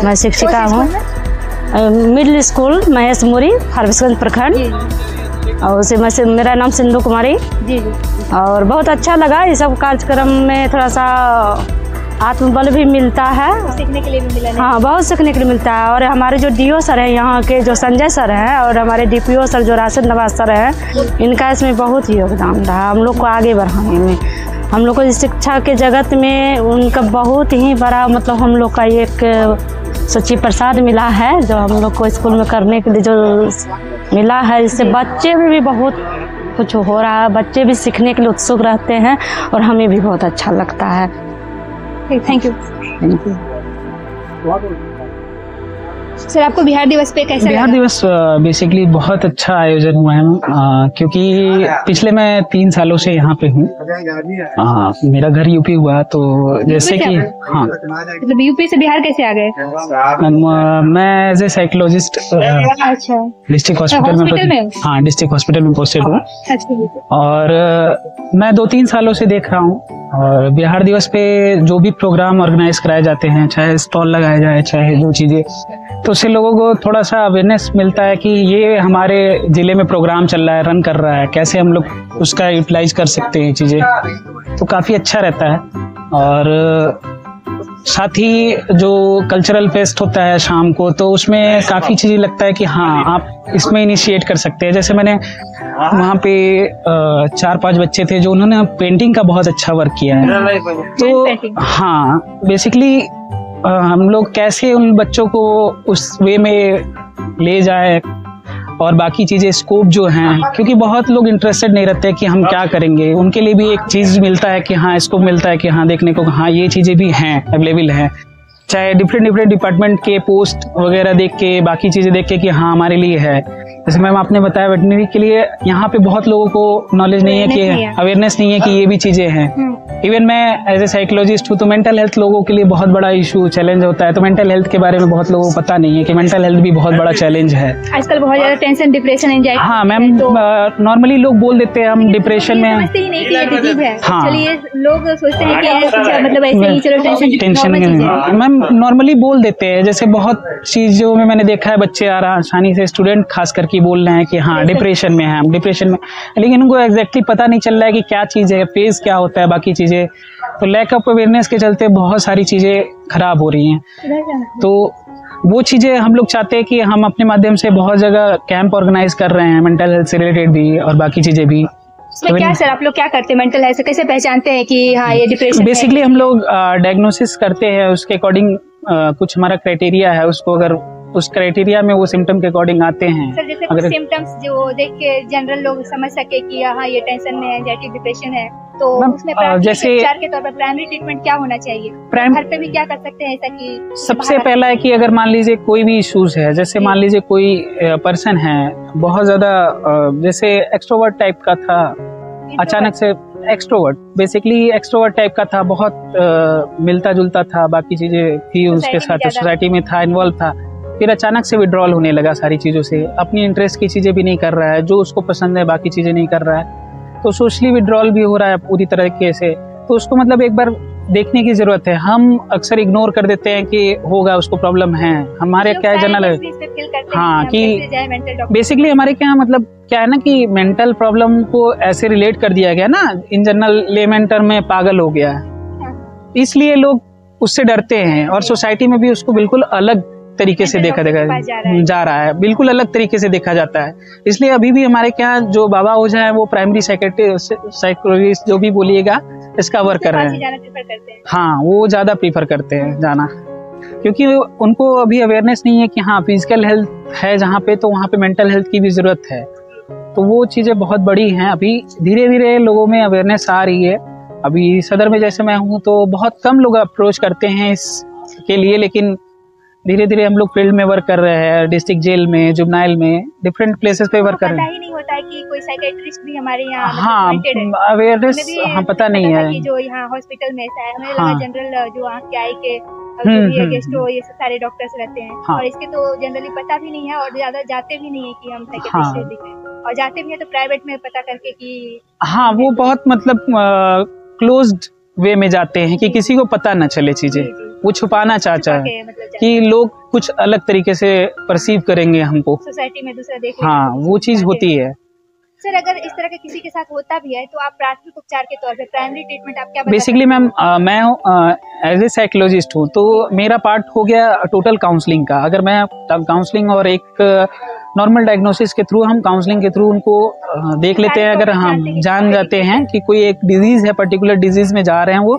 मैं शिक्षिका हूँ। मिडिल स्कूल महेशमुरी, फारबिसगंज प्रखंड। और उसे मेरा नाम सिंधु कुमारी। जी। और बहुत अच्छा लगा। ये सब कार्यक्रम में थोड़ा सा आत्मबल भी मिलता है, सीखने के लिए भी मिला। हाँ, बहुत सीखने के लिए मिलता है। और हमारे जो डीओ सर हैं यहाँ के, जो संजय सर हैं, और हमारे डीपीओ सर जो राशिद नवाज सर हैं, इनका इसमें बहुत ही योगदान रहा हम लोग को आगे बढ़ाने में। हम लोग को शिक्षा के जगत में उनका बहुत ही बड़ा मतलब हम लोग का एक सच्ची प्रसाद मिला है, जो हम लोग को स्कूल में करने के लिए जो मिला है। इससे बच्चे में भी बहुत कुछ हो रहा है, बच्चे भी सीखने के लिए उत्सुक रहते हैं, और हमें भी बहुत अच्छा लगता है। Thank you. सर, आपको बिहार दिवस पे कैसा बिहार दिवस बेसिकली बहुत अच्छा आयोजन हुआ है, क्योंकि पिछले मैं 3 सालों से यहाँ पे हूँ। मेरा घर यूपी हुआ, तो जैसे कि हाँ, मतलब यूपी से बिहार कैसे आ गए? मैं as a psychologist district hospital में हाँ, डिस्ट्रिक्ट हॉस्पिटल में पोस्टेड हूँ। और मैं 2-3 सालों से देख रहा हूँ, और बिहार दिवस पे जो भी प्रोग्राम ऑर्गेनाइज कराए जाते हैं, चाहे स्टॉल लगाया जाए, चाहे जो चीजें, तो उससे लोगों को थोड़ा सा अवेयरनेस मिलता है कि ये हमारे ज़िले में प्रोग्राम चल रहा है, रन कर रहा है, कैसे हम लोग उसका यूटिलाइज कर सकते हैं चीज़ें। तो काफ़ी अच्छा रहता है। और साथ ही जो कल्चरल फेस्ट होता है शाम को, तो उसमें काफ़ी चीज़ें लगता है कि हाँ आप इसमें इनिशिएट कर सकते हैं। जैसे मैंने वहाँ पे 4-5 बच्चे थे जो उन्होंने पेंटिंग का बहुत अच्छा वर्क किया है। तो हाँ, बेसिकली हम लोग कैसे उन बच्चों को उस वे में ले जाए और बाकी चीज़ें स्कोप जो हैं, क्योंकि बहुत लोग इंटरेस्टेड नहीं रहते कि हम क्या करेंगे, उनके लिए भी एक चीज़ मिलता है कि हाँ स्कोप मिलता है कि हाँ देखने को हाँ ये चीज़ें भी हैं, अवेलेबल हैं। चाहे डिफरेंट डिपार्टमेंट के पोस्ट वगैरह देख के, बाकी चीज़ें देख के कि हाँ हमारे लिए है। जैसे मैम आपने बताया वेटनरी के लिए यहाँ पे बहुत लोगों को नॉलेज नहीं है कि अवेयरनेस नहीं है कि ये भी चीज़ें हैं। इवन मैं एज ए साइकोलॉजिस्ट हूँ, तो मेंटल हेल्थ लोगों के लिए बहुत बड़ा इशू चैलेंज होता है। तो मेंटल हेल्थ के बारे में बहुत लोगों को पता नहीं है कि मेंटल हेल्थ भी बहुत बड़ा चैलेंज है आजकल। बहुत ज्यादा टेंशन, डिप्रेशन, एंजाइटी। हाँ मैम, नॉर्मली लोग बोल देते हैं हम डिप्रेशन में, समझते ही नहीं कि ये डिजीज है। हाँ। चलिए लोग सोचते हैं कि मतलब ऐसे ही चलो टेंशन मैम नॉर्मली बोल देते हैं। जैसे बहुत चीजों में मैंने देखा है बच्चे आसानी से, स्टूडेंट खास करके बोल रहे हैं कि हाँ डिप्रेशन में है, हम डिप्रेशन में, लेकिन उनको एग्जैक्टली पता नहीं चल रहा है कि क्या चीज़ है, फेज क्या होता है, बाकी चीज़ें। तो लैक ऑफ अवेयरनेस के चलते बहुत सारी चीज़ें खराब हो रही हैं। तो वो चीज़ें हम लोग चाहते हैं कि हम अपने माध्यम से बहुत जगह कैंप ऑर्गेनाइज कर रहे हैं, मेंटल हेल्थ से रिलेटेड भी और बाकी चीज़ें भी। इसमें क्या सर आप लोग क्या करते हैं मेंटल हेल्थ से, कैसे पहचानते हैं कि हाँ ये डिप्रेशन? बेसिकली हम लोग डायग्नोसिस करते हैं, उसके अकॉर्डिंग कुछ हमारा क्राइटेरिया है, उसको अगर उस क्राइटेरिया में वो सिम्टम के अकॉर्डिंग आते हैं। सर जैसे कुछ सिम्टम्स जो देख के जनरल लोग समझ सके कि हाँ ये टेंशन में है, एंजाइटी, डिप्रेशन है, तो उसमें जैसे उपचार के तौर पर प्राइमरी ट्रीटमेंट क्या होना चाहिए? घर पे भी क्या कर सकते हैं ऐसा कि? सबसे पहला है कि अगर मान लीजिए कोई भी इश्यूज है, जैसे मान लीजिए कोई पर्सन है बहुत ज्यादा जैसे एक्सट्रोवर्ट टाइप का था, अचानक से एक्सट्रोवर्ट, बेसिकली एक्सट्रोवर्ट टाइप का था, बहुत मिलता जुलता था, बाकी चीजें थी उसके साथ, सोसाइटी में था, इन्वॉल्व था, फिर अचानक से विड्रॉल होने लगा सारी चीज़ों से, अपनी इंटरेस्ट की चीज़ें भी नहीं कर रहा है, जो उसको पसंद है बाकी चीज़ें नहीं कर रहा है, तो सोशली विड्रॉल भी हो रहा है पूरी तरीके से। तो उसको मतलब एक बार देखने की जरूरत है। हम अक्सर इग्नोर कर देते हैं कि होगा, उसको प्रॉब्लम है, हमारे क्या जनरल है हाँ कि बेसिकली हमारे क्या मतलब क्या है ना कि मेंटल प्रॉब्लम को ऐसे रिलेट कर दिया गया ना, इन जनरल लेमन टर्म में पागल हो गया है, इसलिए लोग उससे डरते हैं और सोसाइटी में भी उसको बिल्कुल अलग तरीके से देखा जा रहा है, बिल्कुल अलग तरीके से देखा जाता है। इसलिए अभी भी हमारे क्या जो बाबा ओझा है वो प्राइमरी साइकोलॉजिस्ट जो भी बोलिएगा इसका वर्क कर रहे हैं। हाँ वो ज्यादा प्रीफर करते हैं जाना, क्योंकि उनको अभी अवेयरनेस नहीं है कि हाँ फिजिकल हेल्थ है जहाँ पे, तो वहाँ पे मेंटल हेल्थ की भी जरूरत है। तो वो चीजें बहुत बड़ी हैं, अभी धीरे धीरे लोगों में अवेयरनेस आ रही है। अभी सदर में जैसे मैं हूँ तो बहुत कम लोग अप्रोच करते हैं इसके लिए, लेकिन धीरे धीरे हम लोग फील्ड में वर्क कर रहे हैं, डिस्ट्रिक्ट जेल में, जुबनाइल में, डिफरेंट प्लेसेस पे वर्क कर रहे हैं। पता ही नहीं होता है कि कोई साइकियाट्रिस्ट भी हमारे यहाँ हाँ अवेयरनेस हाँ पता नहीं है कि जो यहाँ हॉस्पिटल में ऐसा है, हमें लगा जनरल जो आँख के आई के जो गेस्टो ये सारे डॉक्टर्स रहते हैं, और इसके तो जनरली पता भी नहीं है और ज्यादा जाते भी नहीं है कि हम साइकियाट्रिस्ट दिखें, और जाते भी है तो प्राइवेट में पता करके कि हाँ वो बहुत मतलब क्लोज्ड वे में जाते हैं कि किसी को पता न चले चीजें, वो छुपाना चाहता है कि लोग कुछ अलग तरीके से परसीव करेंगे हमको, सोसाइटी में दूसरा देख हाँ वो चीज होती है। सर अगर इस तरह के किसी के साथ होता भी है तो आप प्राथमिक उपचार के तौर पे प्राइमरी ट्रीटमेंट आप क्या? बेसिकली मैम मैं एज ए साइकोलॉजिस्ट हूँ, तो मेरा पार्ट हो गया टोटल काउंसलिंग का। अगर मैं काउंसलिंग और एक नॉर्मल डायग्नोसिस के थ्रू, हम काउंसलिंग के थ्रू उनको देख लेते हैं। अगर हम जान जाते हैं कि कोई एक डिजीज है, पर्टिकुलर डिजीज में जा रहे हैं वो,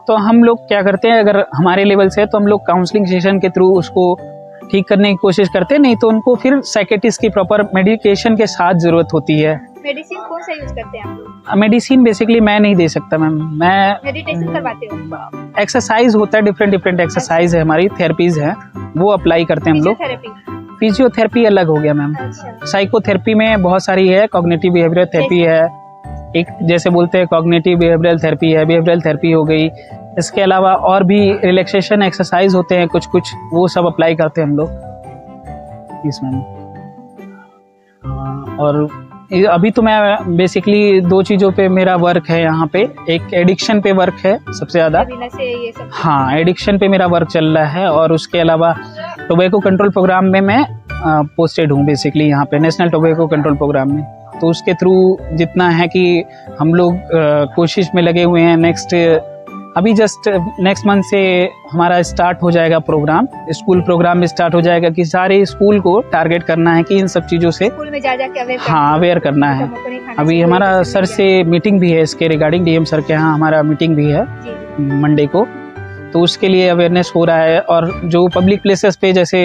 तो हम लोग क्या करते हैं, अगर हमारे लेवल से है तो हम लोग काउंसलिंग सेशन के थ्रू उसको ठीक करने की कोशिश करते हैं, नहीं तो उनको फिर साइकेट्रिस्ट की प्रॉपर मेडिकेशन के साथ जरूरत होती है। मेडिसिन कौन सा यूज करते हैं आप लोग? मेडिसिन बेसिकली मैं नहीं दे सकता मैम, मैं मेडिटेशन करवाते हो? एक्सरसाइज होता है, डिफरेंट एक्सरसाइज है, हमारी थेरेपीज है, वो अप्लाई करते हैं हम लोग। फिजियोथेरेपी अलग हो गया मैम। साइकोथेरेपी में बहुत सारी है, कॉग्निटिव बिहेवियरल थेरेपी है, एक जैसे बोलते हैं कॉग्निटिव बिहेवियरल थेरेपी है, बिहेवियरल थेरेपी हो गई। इसके अलावा और भी रिलैक्सेशन एक्सरसाइज होते हैं कुछ, वो सब अप्लाई करते हैं हम लोग इसमें। और अभी तो मैं बेसिकली 2 चीज़ों पे मेरा वर्क है यहाँ पे, एक एडिक्शन पे वर्क है सबसे ज़्यादा, हाँ एडिक्शन पे मेरा वर्क चल रहा है, और उसके अलावा टोबैको कंट्रोल प्रोग्राम में मैं पोस्टेड हूँ बेसिकली यहाँ पे, नेशनल टोबैको कंट्रोल प्रोग्राम में। तो उसके थ्रू जितना है कि हम लोग कोशिश में लगे हुए हैं नेक्स्ट अभी जस्ट नेक्स्ट मंथ से हमारा स्टार्ट हो जाएगा प्रोग्राम, स्कूल प्रोग्राम में स्टार्ट हो जाएगा कि सारे स्कूल को टारगेट करना है कि इन सब चीज़ों से स्कूल में जा के अवेयर करना है। अभी हमारा सर से मीटिंग भी है इसके रिगार्डिंग, डीएम सर के यहाँ हमारा मीटिंग भी है मंडे को, तो उसके लिए अवेयरनेस हो रहा है। और जो पब्लिक प्लेसेस पे जैसे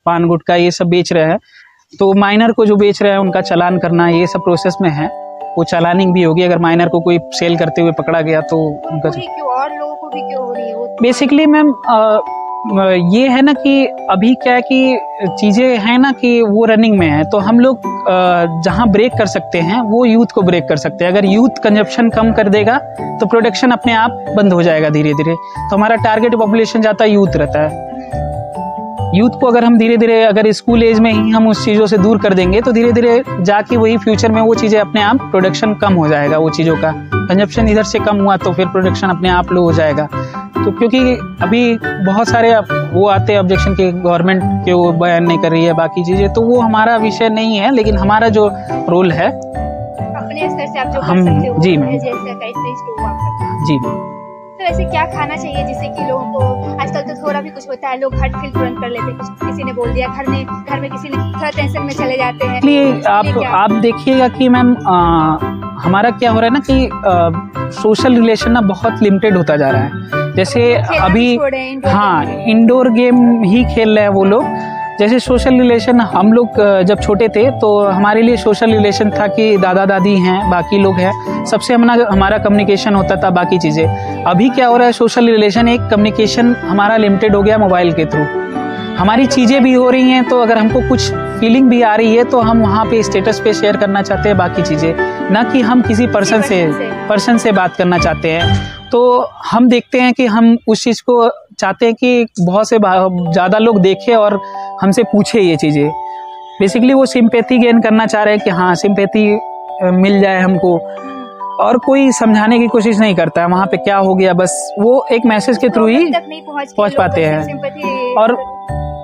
पान गुटखा ये सब बेच रहे हैं, तो माइनर को जो बेच रहे हैं उनका चालान करना ये सब प्रोसेस में है, वो चालानिंग भी होगी। अगर माइनर को कोई सेल करते हुए पकड़ा गया तो उनका और लोगों को भी क्यों हो रही है? बेसिकली मैम ये है ना कि अभी क्या है कि चीज़ें हैं ना कि वो रनिंग में है, तो हम लोग जहाँ ब्रेक कर सकते हैं वो यूथ को ब्रेक कर सकते हैं। अगर यूथ कंजप्शन कम कर देगा तो प्रोडक्शन अपने आप बंद हो जाएगा धीरे धीरे। तो हमारा टारगेट पॉपुलेशन जाता है यूथ रहता है। यूथ को अगर हम धीरे धीरे अगर स्कूल एज में ही हम उस चीज़ों से दूर कर देंगे तो धीरे धीरे जाके वही फ्यूचर में वो चीज़ें अपने आप प्रोडक्शन कम हो जाएगा, वो चीज़ों का कंजप्शन इधर से कम हुआ तो फिर प्रोडक्शन अपने आप लो हो जाएगा। तो क्योंकि अभी बहुत सारे वो आते हैं ऑब्जेक्शन के गवर्नमेंट के वो बयान नहीं कर रही है बाकी चीज़ें, तो वो हमारा विषय नहीं है, लेकिन हमारा जो रोल है अपने स्तर से आप जो हम कर सकते हो, जी मैम जी तो ऐसे क्या खाना चाहिए जिससे कि लोगों को, आजकल तो थोड़ा भी कुछ होता है लोग हर्ट फील तुरंत कर लेते हैं, कुछ किसी ने बोल दिया, घर में किसी ने थोड़ा टेंशन में चले जाते हैं। इसलिए आप देखिएगा कि मैम हमारा क्या हो रहा है ना कि सोशल रिलेशन ना बहुत लिमिटेड होता जा रहा है। जैसे अभी हाँ इंडोर गेम ही खेल रहे हैं वो लोग। जैसे सोशल रिलेशन हम लोग जब छोटे थे तो हमारे लिए सोशल रिलेशन था कि दादा दादी हैं, बाकी लोग हैं, सबसे हमारा कम्युनिकेशन होता था बाकी चीज़ें। अभी क्या हो रहा है, सोशल रिलेशन एक कम्युनिकेशन हमारा लिमिटेड हो गया मोबाइल के थ्रू। हमारी चीज़ें भी हो रही हैं, तो अगर हमको कुछ फीलिंग भी आ रही है तो हम वहाँ पे स्टेटस पे शेयर करना चाहते हैं बाकी चीज़ें, ना कि हम किसी पर्सन से बात करना चाहते हैं। तो हम देखते हैं कि हम उस चीज़ को चाहते हैं कि बहुत से ज़्यादा लोग देखें और हमसे पूछे ये चीज़ें। बेसिकली वो सिंपैथी गेन करना चाह रहे हैं कि हाँ सिंपैथी मिल जाए हमको, और कोई समझाने की कोशिश नहीं करता है वहाँ पे क्या हो गया, बस वो एक मैसेज के थ्रू ही पहुँच पाते हैं। और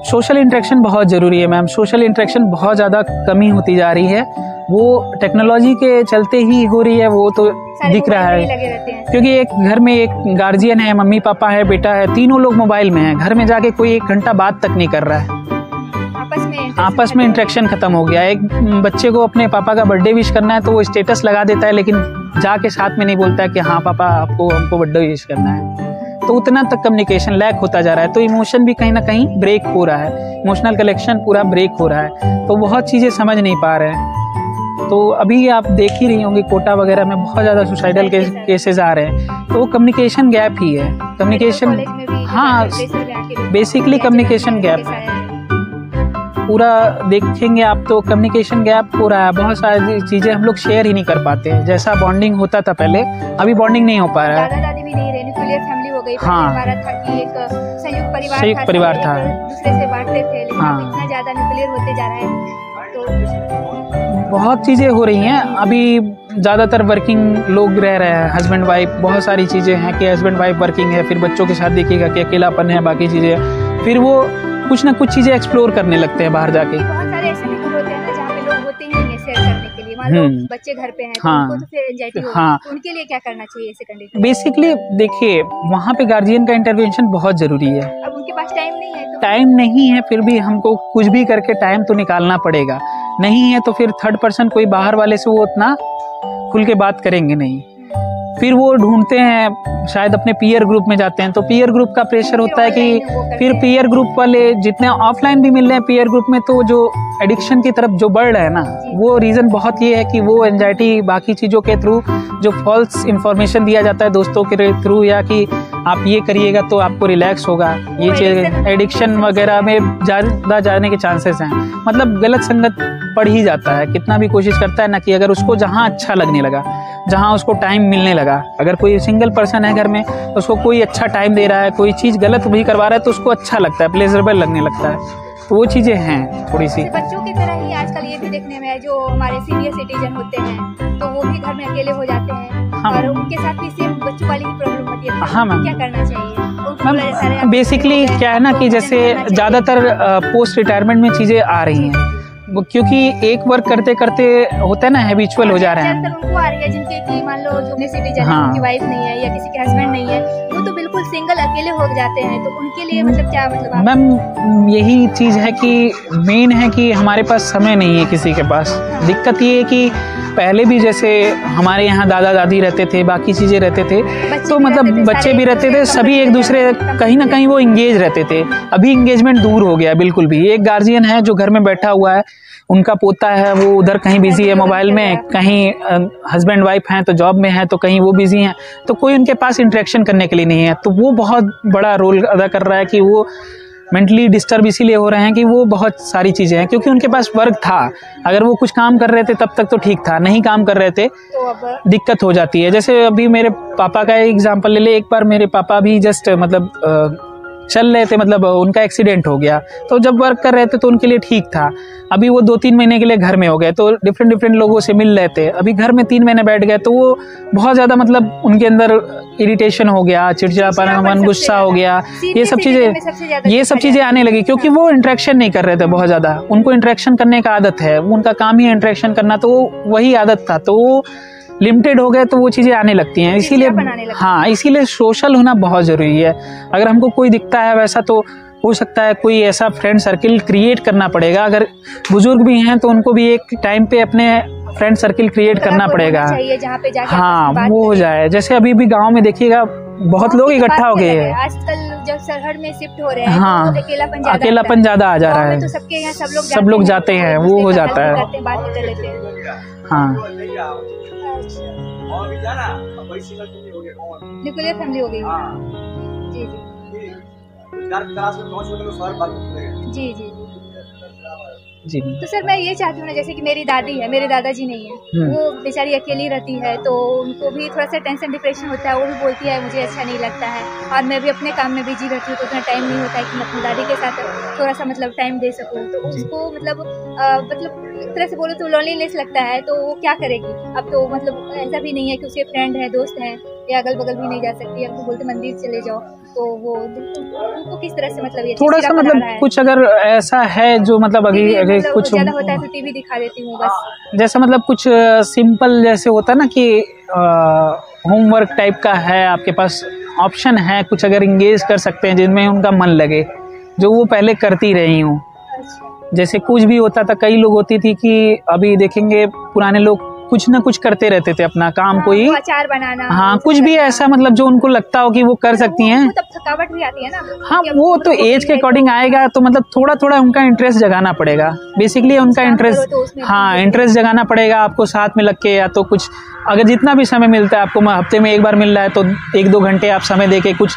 सोशल इंटरेक्शन बहुत ज़रूरी है मैम, सोशल इंटरेक्शन बहुत ज़्यादा कमी होती जा रही है, वो टेक्नोलॉजी के चलते ही हो रही है, वो तो दिख रहा है। क्योंकि एक घर में एक गार्जियन है, मम्मी पापा है, बेटा है, तीनों लोग मोबाइल में हैं, घर में जाके कोई 1 घंटा बात तक नहीं कर रहा है, आपस में इंटरेक्शन खत्म हो गया। एक बच्चे को अपने पापा का बर्थडे विश करना है तो वो स्टेटस लगा देता है, लेकिन जाके साथ में नहीं बोलता है कि हाँ पापा हमको बर्थडे विश करना है। तो उतना तक कम्युनिकेशन लैक होता जा रहा है, तो इमोशन भी कहीं ना कहीं ब्रेक हो रहा है, इमोशनल कलेक्शन पूरा ब्रेक हो रहा है, तो बहुत चीज़ें समझ नहीं पा रहे हैं। तो अभी आप देख ही रही होंगी कोटा वगैरह में बहुत ज़्यादा सुसाइडल केसेस आ रहे हैं, तो वो कम्युनिकेशन गैप ही है। कम्युनिकेशन हाँ बेसिकली कम्युनिकेशन गैप है, पूरा देखेंगे आप तो कम्युनिकेशन गैप हो रहा है। बहुत सारी चीज़ें हम लोग शेयर ही नहीं कर पाते हैं, जैसा बॉन्डिंग होता था पहले, अभी बॉन्डिंग नहीं हो पा रहा है। दादा दादी भी नहीं रहे, न्यूक्लियर फैमिली हो गई। हाँ हमारा था कि एक संयुक्त परिवार था, दूसरे से बांटते थे, लेकिन इतना ज़्यादा न्यूक्लियर होते जा रहा है, तो बहुत चीज़ें हो रही हैं। अभी ज़्यादातर वर्किंग लोग रह रहे हैं, हस्बैंड वाइफ, बहुत सारी चीज़ें हैं कि हस्बैंड वाइफ वर्किंग है, फिर बच्चों के साथ देखिएगा कि अकेलापन है, बाकी चीज़ें, फिर वो कुछ ना कुछ चीज़ें एक्सप्लोर करने लगते हैं बाहर जाके। बहुत सारे ऐसे भी होते हैं ना जहाँ पे लोग होते ही नहीं है शेयर करने के लिए, मान लो बच्चे घर पे हैं तो उनको तो फिर एंजाइटी होगी, तो उनके लिए क्या करना चाहिए ऐसे कंडीशन? बेसिकली देखिए वहाँ पे गार्जियन का इंटरवेंशन बहुत ज़रूरी है। अब उनके पास टाइम नहीं है, तो टाइम नहीं है, फिर भी हमको कुछ भी करके टाइम तो निकालना पड़ेगा। नहीं है तो फिर थर्ड पर्सन कोई बाहर वाले से वो उतना खुल के बात करेंगे नहीं, फिर वो ढूंढते हैं, शायद अपने पीयर ग्रुप में जाते हैं, तो पीयर ग्रुप का प्रेशर होता है कि फिर पीयर ग्रुप वाले जितने ऑफलाइन भी मिल रहे हैं पीयर ग्रुप में, तो जो एडिक्शन की तरफ जो बढ़ रहा है ना, वो रीज़न बहुत ये है कि वो एंजाइटी बाकी चीज़ों के थ्रू जो फॉल्स इन्फॉर्मेशन दिया जाता है दोस्तों के थ्रू, या कि आप ये करिएगा तो आपको रिलैक्स होगा, ये चीज़ एडिक्शन वगैरह में ज़्यादा जाने के चांसेस हैं। मतलब गलत संगत पड़ ही जाता है, कितना भी कोशिश करता है ना कि अगर उसको जहाँ अच्छा लगने लगा, जहाँ उसको टाइम मिलने लगा, अगर कोई सिंगल पर्सन है घर में तो उसको कोई अच्छा टाइम दे रहा है, कोई चीज़ गलत भी करवा रहा है तो उसको अच्छा लगता है, प्लेजरेबल लगने लगता है, तो वो चीज़ें हैं थोड़ी सी। बच्चों की तरह ही आजकल ये भी देखने में है, जो हमारे सीनियर सिटीजन होते हैं तो वो भी घर में अकेले हो जाते हैं, और उनके साथ भी सेम बच्चों वाली ही प्रॉब्लम होती है। हाँ मैम, क्या करना चाहिए? बेसिकली क्या है ना कि जैसे ज़्यादातर पोस्ट रिटायरमेंट में चीज़ें आ रही हैं, क्योंकि एक वर्क करते करते होता है ना, हैबिचुअल हो जा रहे हैं। उनको आ रही है जिनके कि मान लो जो अपने सिटीजन है, हाँ। उनकी वाइफ नहीं है या किसी के हस्बैंड नहीं है, वो तो बिल्कुल सिंगल अकेले हो जाते हैं, तो उनके लिए मतलब क्या मतलब मैम यही चीज़ है कि मेन है कि हमारे पास समय नहीं है किसी के पास। दिक्कत ये है कि पहले भी जैसे हमारे यहाँ दादा दादी रहते थे, बाकी चीज़ें रहते थे, तो मतलब बच्चे भी रहते थे, सभी एक दूसरे कहीं ना कहीं वो इंगेज रहते थे। अभी इंगेजमेंट दूर हो गया बिल्कुल भी। एक गार्जियन है जो घर में बैठा हुआ है, उनका पोता है वो उधर कहीं बिजी है मोबाइल में, कहीं हस्बैंड वाइफ हैं तो जॉब में है, तो कहीं वो बिजी हैं, तो कोई उनके पास इंटरेक्शन करने के लिए नहीं है। तो वो बहुत बड़ा रोल अदा कर रहा है कि वो मेंटली डिस्टर्ब इसीलिए हो रहे हैं कि वो बहुत सारी चीज़ें हैं, क्योंकि उनके पास वर्क था। अगर वो कुछ काम कर रहे थे तब तक तो ठीक था, नहीं काम कर रहे थे तो दिक्कत हो जाती है। जैसे अभी मेरे पापा का एग्जांपल ले ले। एक बार मेरे पापा भी जस्ट मतलब चल रहे थे, मतलब उनका एक्सीडेंट हो गया, तो जब वर्क कर रहे थे तो उनके लिए ठीक था। अभी वो 2-3 महीने के लिए घर में हो गए, तो डिफरेंट लोगों से मिल रहे थे। अभी घर में 3 महीने बैठ गए तो वो बहुत ज़्यादा मतलब उनके अंदर इरिटेशन हो गया, चिड़चिड़ापन, गुस्सा हो गया, ये सब चीज़ें आने लगी, क्योंकि वो इंटरेक्शन नहीं कर रहे थे बहुत ज़्यादा। उनको इंटरेक्शन करने का आदत है, उनका काम ही है इंटरेक्शन करना, तो वही आदत था, तो वो लिमिटेड हो गए तो वो चीज़ें आने लगती हैं। इसीलिए हाँ, इसीलिए सोशल होना बहुत ज़रूरी है। अगर हमको कोई दिखता है वैसा, तो हो सकता है कोई ऐसा फ्रेंड सर्किल क्रिएट करना पड़ेगा। अगर बुजुर्ग भी हैं तो उनको भी एक टाइम पे अपने फ्रेंड सर्किल क्रिएट करना पड़ेगा, हाँ, वो हो जाए। जैसे अभी भी गाँव में देखिएगा बहुत लोग इकट्ठा हो गए हैं। आजकल जब शहर में शिफ्ट हो रहे हैं, हाँ, तो अकेलापन ज़्यादा आ जा रहा है, तो सबके यहाँ सब लोग जाते हैं, वो हो जाता है। हाँ, न्यूक्लियर फैमिली हो गई। जी जी जी। तो सर मैं ये चाहती हूँ ना, जैसे कि मेरी दादी है, मेरे दादाजी नहीं है, वो बेचारी अकेली रहती है, तो उनको भी थोड़ा सा टेंशन डिप्रेशन होता है। वो भी बोलती है मुझे अच्छा नहीं लगता है, और मैं भी अपने काम में बिजी रहती हूँ, तो उतना टाइम नहीं होता है कि मैं अपनी दादी के साथ थोड़ा सा मतलब टाइम दे सकूँ। तो उसको मतलब एक तरह से बोलो तो लोनलीनेस लगता है, तो वो क्या करेगी। अब तो मतलब ऐसा भी नहीं है कि उसके फ्रेंड है, दोस्त हैं, या अगल बगल भी नहीं जा सकती। अब तो बोलते मंदिर चले जाओ, तो वो उनको किस तरह से मतलब ये थोड़ा सा मतलब कुछ अगर ऐसा है जो मतलब अगर कुछ ज्यादा होता है तो टीवी दिखा देती हूँ बस। जैसा मतलब कुछ सिंपल जैसे होता है ना कि होमवर्क टाइप का है, आपके पास ऑप्शन है, कुछ अगर इंगेज कर सकते हैं जिनमें उनका मन लगे, जो वो पहले करती रही हूँ। जैसे कुछ भी होता था, कई लोग होती थी कि अभी देखेंगे पुराने लोग कुछ ना कुछ करते रहते थे अपना काम, कोई अचार बनाना, हाँ, कुछ भी ऐसा मतलब जो उनको लगता हो कि वो कर सकती हैं। तब थकावट भी आती है ना। हाँ, वो तो एज के अकॉर्डिंग आएगा, तो मतलब थोड़ा थोड़ा उनका इंटरेस्ट जगाना पड़ेगा। बेसिकली उनका इंटरेस्ट, हाँ, इंटरेस्ट जगाना पड़ेगा आपको साथ में लग के, या तो कुछ अगर जितना भी समय मिलता है आपको, हफ्ते में एक बार मिल रहा है तो 1-2 घंटे आप समय दे के कुछ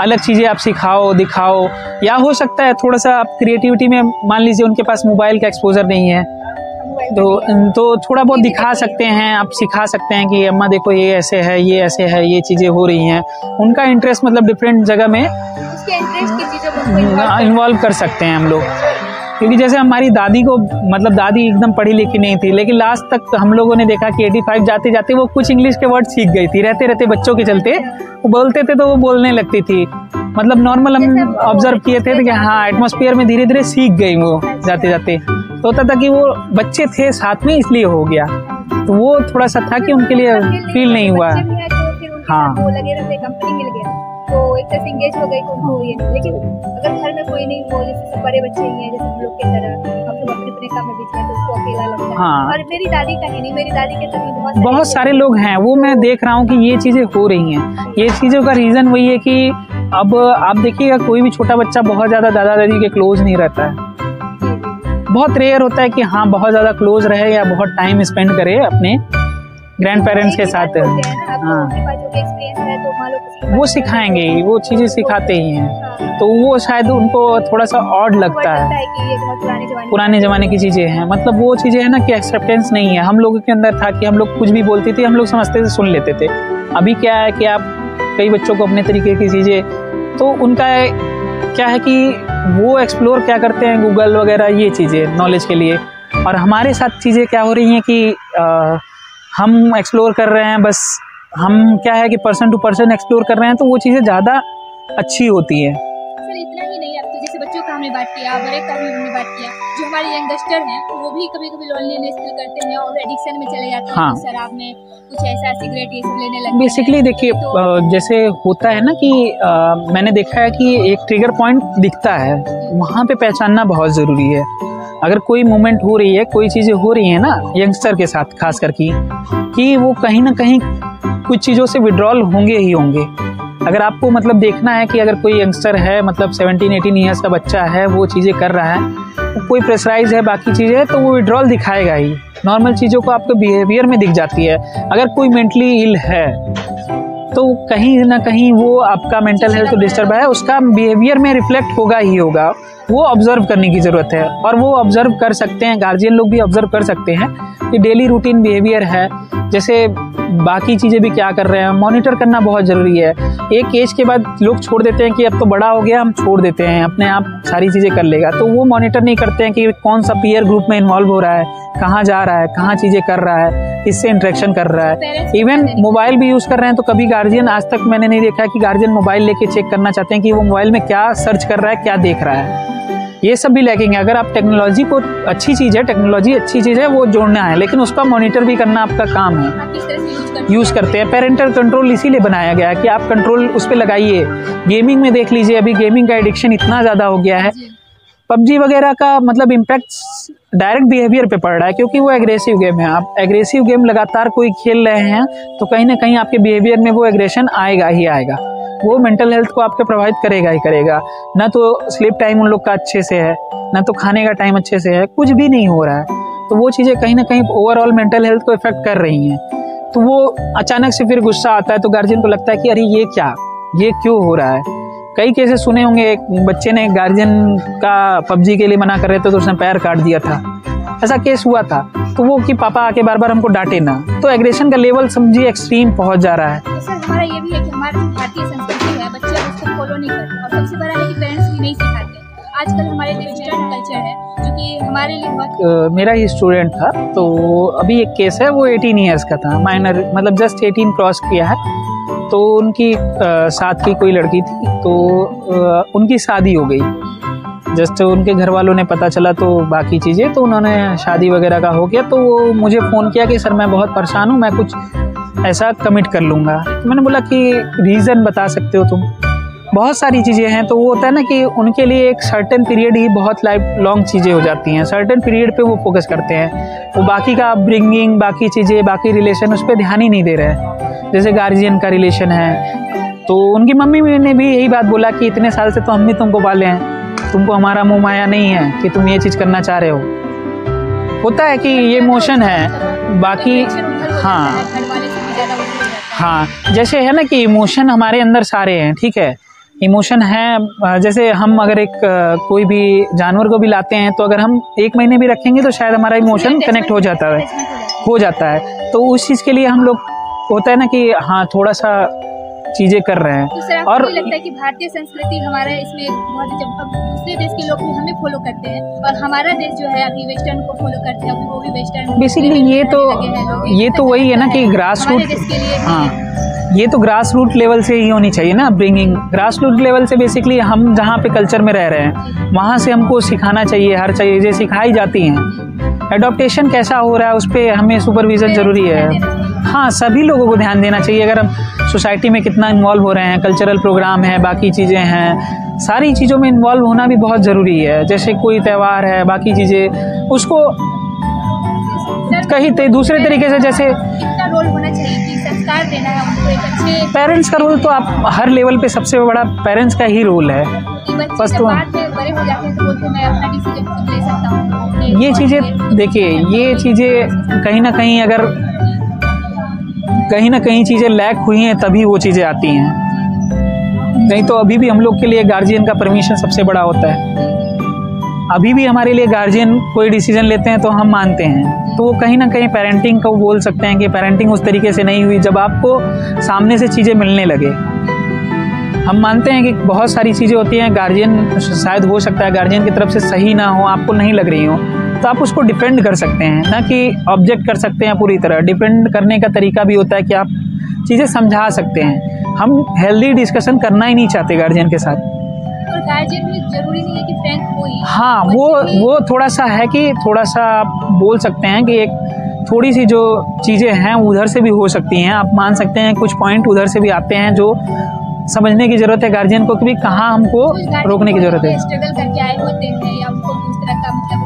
अलग चीज़ें आप सिखाओ, दिखाओ। या हो सकता है थोड़ा सा आप क्रिएटिविटी में, मान लीजिए उनके पास मोबाइल का एक्सपोजर नहीं है, तो थोड़ा बहुत दिखा सकते हैं, आप सिखा सकते हैं कि अम्मा देखो ये ऐसे है, ये ऐसे है, ये चीज़ें हो रही हैं। उनका इंटरेस्ट मतलब डिफरेंट जगह में इन्वॉल्व कर सकते हैं हम लोग। क्योंकि जैसे हमारी दादी को, मतलब दादी एकदम पढ़ी लिखी नहीं थी, लेकिन लास्ट तक हम लोगों ने देखा कि 85 जाते जाते वो कुछ इंग्लिश के वर्ड सीख गई थी। रहते रहते बच्चों के चलते वो बोलते थे तो वो बोलने लगती थी। मतलब नॉर्मल हम ऑब्जर्व किए थे कि हाँ, एटमॉस्फेयर में धीरे धीरे सीख गई वो जाते जाते। तो होता था कि वो बच्चे थे साथ में इसलिए हो गया, तो वो थोड़ा सा था कि उनके लिए फील नहीं हुआ। हाँ, कंपनी मिल गया तो एक तरह से इंगेज हो गई तो उनको ये। लेकिन अगर घर में कोई नहीं हो, जैसे सब बड़े बच्चे ही हैं जैसे हम लोग के तरह, अब सब अपने अपने काम में बिजी हैं, तो उसको अकेला लगता है। हाँ। और मेरी दादी का ही नहीं, मेरी दादी के तभी बहुत सारे लोग हैं, वो मैं देख रहा हूँ कि ये चीज़ें हो रही हैं। ये चीज़ों का रीज़न वही है कि अब आप देखिएगा कोई भी छोटा बच्चा बहुत ज़्यादा दादा दादी के क्लोज नहीं रहता है। बहुत रेयर होता है कि हाँ बहुत ज़्यादा क्लोज रहे या बहुत टाइम स्पेंड करे अपने ग्रैंड पेरेंट्स के साथ। हाँ, वो सिखाएंगे ही, वो चीज़ें सिखाते ही हैं, तो वो शायद उनको थोड़ा सा ऑड लगता है। पुराने ज़माने की चीज़ें हैं, मतलब वो चीज़ें हैं ना कि एक्सेप्टेंस नहीं है। हम लोगों के अंदर था कि हम लोग कुछ भी बोलते थे, हम लोग समझते थे, सुन लेते थे। अभी क्या है कि आप कई बच्चों को अपने तरीके की चीज़ें, तो उनका क्या है कि वो एक्सप्लोर क्या करते हैं, गूगल वगैरह ये चीज़ें नॉलेज के लिए। और हमारे साथ चीज़ें क्या हो रही हैं कि हम एक्सप्लोर कर रहे हैं, बस हम क्या है कि पर्सन टू पर्सन एक्सप्लोर कर रहे हैं, तो वो चीज़ें ज़्यादा अच्छी होती है। सर इतना ही नहीं, अब तो जैसे बच्चों का हमने बात किया, ब्रेक का भी हमने बात किया। जो हमारे यंगस्टर हैं वो भी कभी कभी लोनलीनेस फील करते हैं और एडिक्शन में चले जाते हैं। हाँ। शराब में कुछ ऐसा, सिगरेट ये सब लेने लगते हैं। बेसिकली देखिए, जैसे होता है ना कि मैंने देखा है कि एक ट्रिगर पॉइंट दिखता है, वहाँ पे पहचानना बहुत ज़रूरी है। अगर कोई मूवमेंट हो रही है, कोई चीज़ें हो रही हैं ना यंगस्टर के साथ खास करके, कि वो कहीं ना कहीं कुछ चीज़ों से विड्रॉल होंगे ही होंगे। अगर आपको मतलब देखना है कि अगर कोई यंगस्टर है, मतलब 17-18 ईयर्स का बच्चा है, वो चीज़ें कर रहा है, तो कोई प्रेशराइज है, बाकी चीज़ें, तो वो विड्रॉल दिखाएगा ही। नॉर्मल चीज़ों को आपके बिहेवियर में दिख जाती है। अगर कोई मेंटली इल है तो कहीं ना कहीं वो आपका मेंटल हेल्थ डिस्टर्ब है, उसका बिहेवियर में रिफ्लेक्ट होगा ही होगा। वो ऑब्जर्व करने की ज़रूरत है, और वो ऑब्जर्व कर सकते हैं, गार्जियन लोग भी ऑब्जर्व कर सकते हैं कि डेली रूटीन बिहेवियर है, जैसे बाकी चीज़ें भी क्या कर रहे हैं, मॉनिटर करना बहुत ज़रूरी है। एक एज के बाद लोग छोड़ देते हैं कि अब तो बड़ा हो गया, हम छोड़ देते हैं, अपने आप सारी चीज़ें कर लेगा, तो वो मॉनिटर नहीं करते हैं कि कौन सा पीयर ग्रुप में इन्वॉल्व हो रहा है, कहाँ जा रहा है, कहाँ चीज़ें कर रहा है, किससे इंटरेक्शन कर रहा है। इवन मोबाइल भी यूज़ कर रहे हैं तो कभी गार्जियन, आज तक मैंने नहीं देखा कि गार्जियन मोबाइल लेके चेक करना चाहते हैं कि वो मोबाइल में क्या सर्च कर रहा है, क्या देख रहा है। ये सब भी लैकिंग है। अगर आप टेक्नोलॉजी को, अच्छी चीज़ है, टेक्नोलॉजी अच्छी चीज़ है, वो जोड़ना है, लेकिन उसका मॉनिटर भी करना आपका काम है। यूज़ करते हैं, पेरेंटल कंट्रोल इसीलिए बनाया गया है कि आप कंट्रोल उस पर लगाइए। गेमिंग में देख लीजिए, अभी गेमिंग का एडिक्शन इतना ज़्यादा हो गया है, पबजी वगैरह का मतलब इम्पैक्ट डायरेक्ट बिहेवियर पे पड़ रहा है, क्योंकि वो एग्रेसिव गेम है। आप एग्रेसिव गेम लगातार कोई खेल रहे हैं तो कहीं ना कहीं आपके बिहेवियर में वो एग्रेशन आएगा ही आएगा। वो मेंटल हेल्थ को आपके प्रभावित करेगा ही करेगा। ना तो स्लीप टाइम उन लोग का अच्छे से है, ना तो खाने का टाइम अच्छे से है, कुछ भी नहीं हो रहा है। तो वो चीज़ें कहीं ना कहीं ओवरऑल मेंटल हेल्थ को इफेक्ट कर रही हैं। तो वो अचानक से फिर गुस्सा आता है तो गार्जियन को लगता है कि अरे ये क्या, ये क्यों हो रहा है। कई केसेस सुने होंगे, एक बच्चे ने गार्जियन का पबजी के लिए मना कर रहे थे तो उसने पैर काट दिया था, ऐसा केस हुआ था। तो वो कि पापा आके बार बार हमको डांटे ना, तो एग्रेशन का लेवल समझिए एक्सट्रीम पहुंच जा रहा है। तो सर हमारा ये भी है कि हमारी भारतीय संस्कृति है, बच्चे उसको फॉलो नहीं करते, और सबसे बड़ा है कि पेरेंट्स भी नहीं सिखाते। आजकल हमारे जो वेस्टर्न कल्चर है, जो कि हमारे लिए बहुत मेरा ही स्टूडेंट था, तो अभी एक केस है, वो 18 ईयर्स का था, माइनर, मतलब जस्ट 18 क्रॉस किया है। तो उनकी साथ की कोई लड़की थी, तो उनकी शादी हो गई। जस्ट उनके घर वालों ने पता चला तो बाकी चीज़ें, तो उन्होंने शादी वगैरह का हो गया, तो वो मुझे फ़ोन किया कि सर मैं बहुत परेशान हूँ, मैं कुछ ऐसा कमिट कर लूँगा। तो मैंने बोला कि रीज़न बता सकते हो तुम? बहुत सारी चीज़ें हैं। तो वो होता है ना कि उनके लिए एक सर्टेन पीरियड ही बहुत लाइफ लॉन्ग चीज़ें हो जाती हैं, सर्टेन पीरियड पे वो फोकस करते हैं, वो बाकी का अपब्रिंगिंग, बाकी चीज़ें, बाकी रिलेशन, उस पर ध्यान ही नहीं दे रहे। जैसे गार्जियन का रिलेशन है, तो उनकी मम्मी ने भी यही बात बोला कि इतने साल से तो हम भी तुमको पाले हैं, तुमको हमारा मोह माया नहीं है कि तुम ये चीज़ करना चाह रहे हो। होता है कि ये इमोशन है, बाकी हाँ जैसे है ना कि इमोशन हमारे अंदर सारे हैं, ठीक है, इमोशन है। जैसे हम अगर एक कोई भी जानवर को भी लाते हैं, तो अगर हम 1 महीने भी रखेंगे तो शायद हमारा इमोशन कनेक्ट हो जाता है। तो उस चीज़ के लिए हम लोग, होता है ना कि हाँ थोड़ा सा चीज़ें कर रहे हैं। तो सर आपको और लगता है कि भारतीय संस्कृति हमारा इसमें बहुत, जब अब दूसरे देश के लोग भी हमें फॉलो करते हैं, और हमारा देश जो है अभी वेस्टर्न को फॉलो करते हैं, वो भी वेस्टर्न। बेसिकली ये तो वही है ना कि ग्रास रूट, हाँ ये तो ग्रास रूट लेवल से ही होनी चाहिए ना ब्रिंगिंग। ग्रास रूट लेवल से बेसिकली हम जहाँ पे कल्चर में रह रहे हैं, वहाँ से हमको सिखाना चाहिए, हर चीज़ें सिखाई जाती हैं। एडॉप्टेशन कैसा हो रहा है उस पर हमें सुपरविज़न ज़रूरी है। हाँ सभी लोगों को ध्यान देना चाहिए। अगर हम सोसाइटी में कितना इन्वॉल्व हो रहे हैं, कल्चरल प्रोग्राम है, बाकी चीज़ें हैं, सारी चीज़ों में इन्वॉल्व होना भी बहुत ज़रूरी है। जैसे कोई त्यौहार है, बाकी चीज़ें, उसको कहीं दूसरे तरीके से, जैसे कितना रोल होना चाहिए कि संस्कार देना है उनको एक अच्छे। पेरेंट्स का रोल तो आप हर लेवल पे सबसे बड़ा पेरेंट्स का ही रोल है। बस तो बड़े हो जाते हैं तो बोलते हैं मैं अपना डिसीजन खुद ले सकता हूँ। ये चीज़ें देखिए, ये चीज़ें कहीं ना कहीं, अगर कहीं ना कहीं चीज़ें लैक हुई हैं तभी वो चीज़ें आती हैं, नहीं तो अभी भी हम लोग के लिए गार्जियन का परमिशन सबसे बड़ा होता है। अभी भी हमारे लिए गार्जियन कोई डिसीजन लेते हैं तो हम मानते हैं, तो वो कहीं ना कहीं पेरेंटिंग को बोल सकते हैं कि पेरेंटिंग उस तरीके से नहीं हुई जब आपको सामने से चीज़ें मिलने लगे। हम मानते हैं कि बहुत सारी चीज़ें होती हैं, गार्जियन शायद हो सकता है गार्जियन की तरफ से सही ना हो, आपको नहीं लग रही हो, तो आप उसको डिफेंड कर सकते हैं, ना कि ऑब्जेक्ट कर सकते हैं पूरी तरह। डिफेंड करने का तरीका भी होता है कि आप चीज़ें समझा सकते हैं। हम हेल्दी डिस्कशन करना ही नहीं चाहते गार्जियन के साथ, और गार्जियन भी जरूरी नहीं है कि फ्रैंक हो ही। हाँ, वो थोड़ा सा है कि थोड़ा सा आप बोल सकते हैं कि एक थोड़ी सी जो चीज़ें हैं उधर से भी हो सकती हैं। आप मान सकते हैं कुछ पॉइंट उधर से भी आते हैं जो समझने की ज़रूरत है गार्जियन को कि भी कहाँ हमको रोकने की ज़रूरत है। स्ट्रगल करके आए होते हैं या उनको उस तरह का मतलब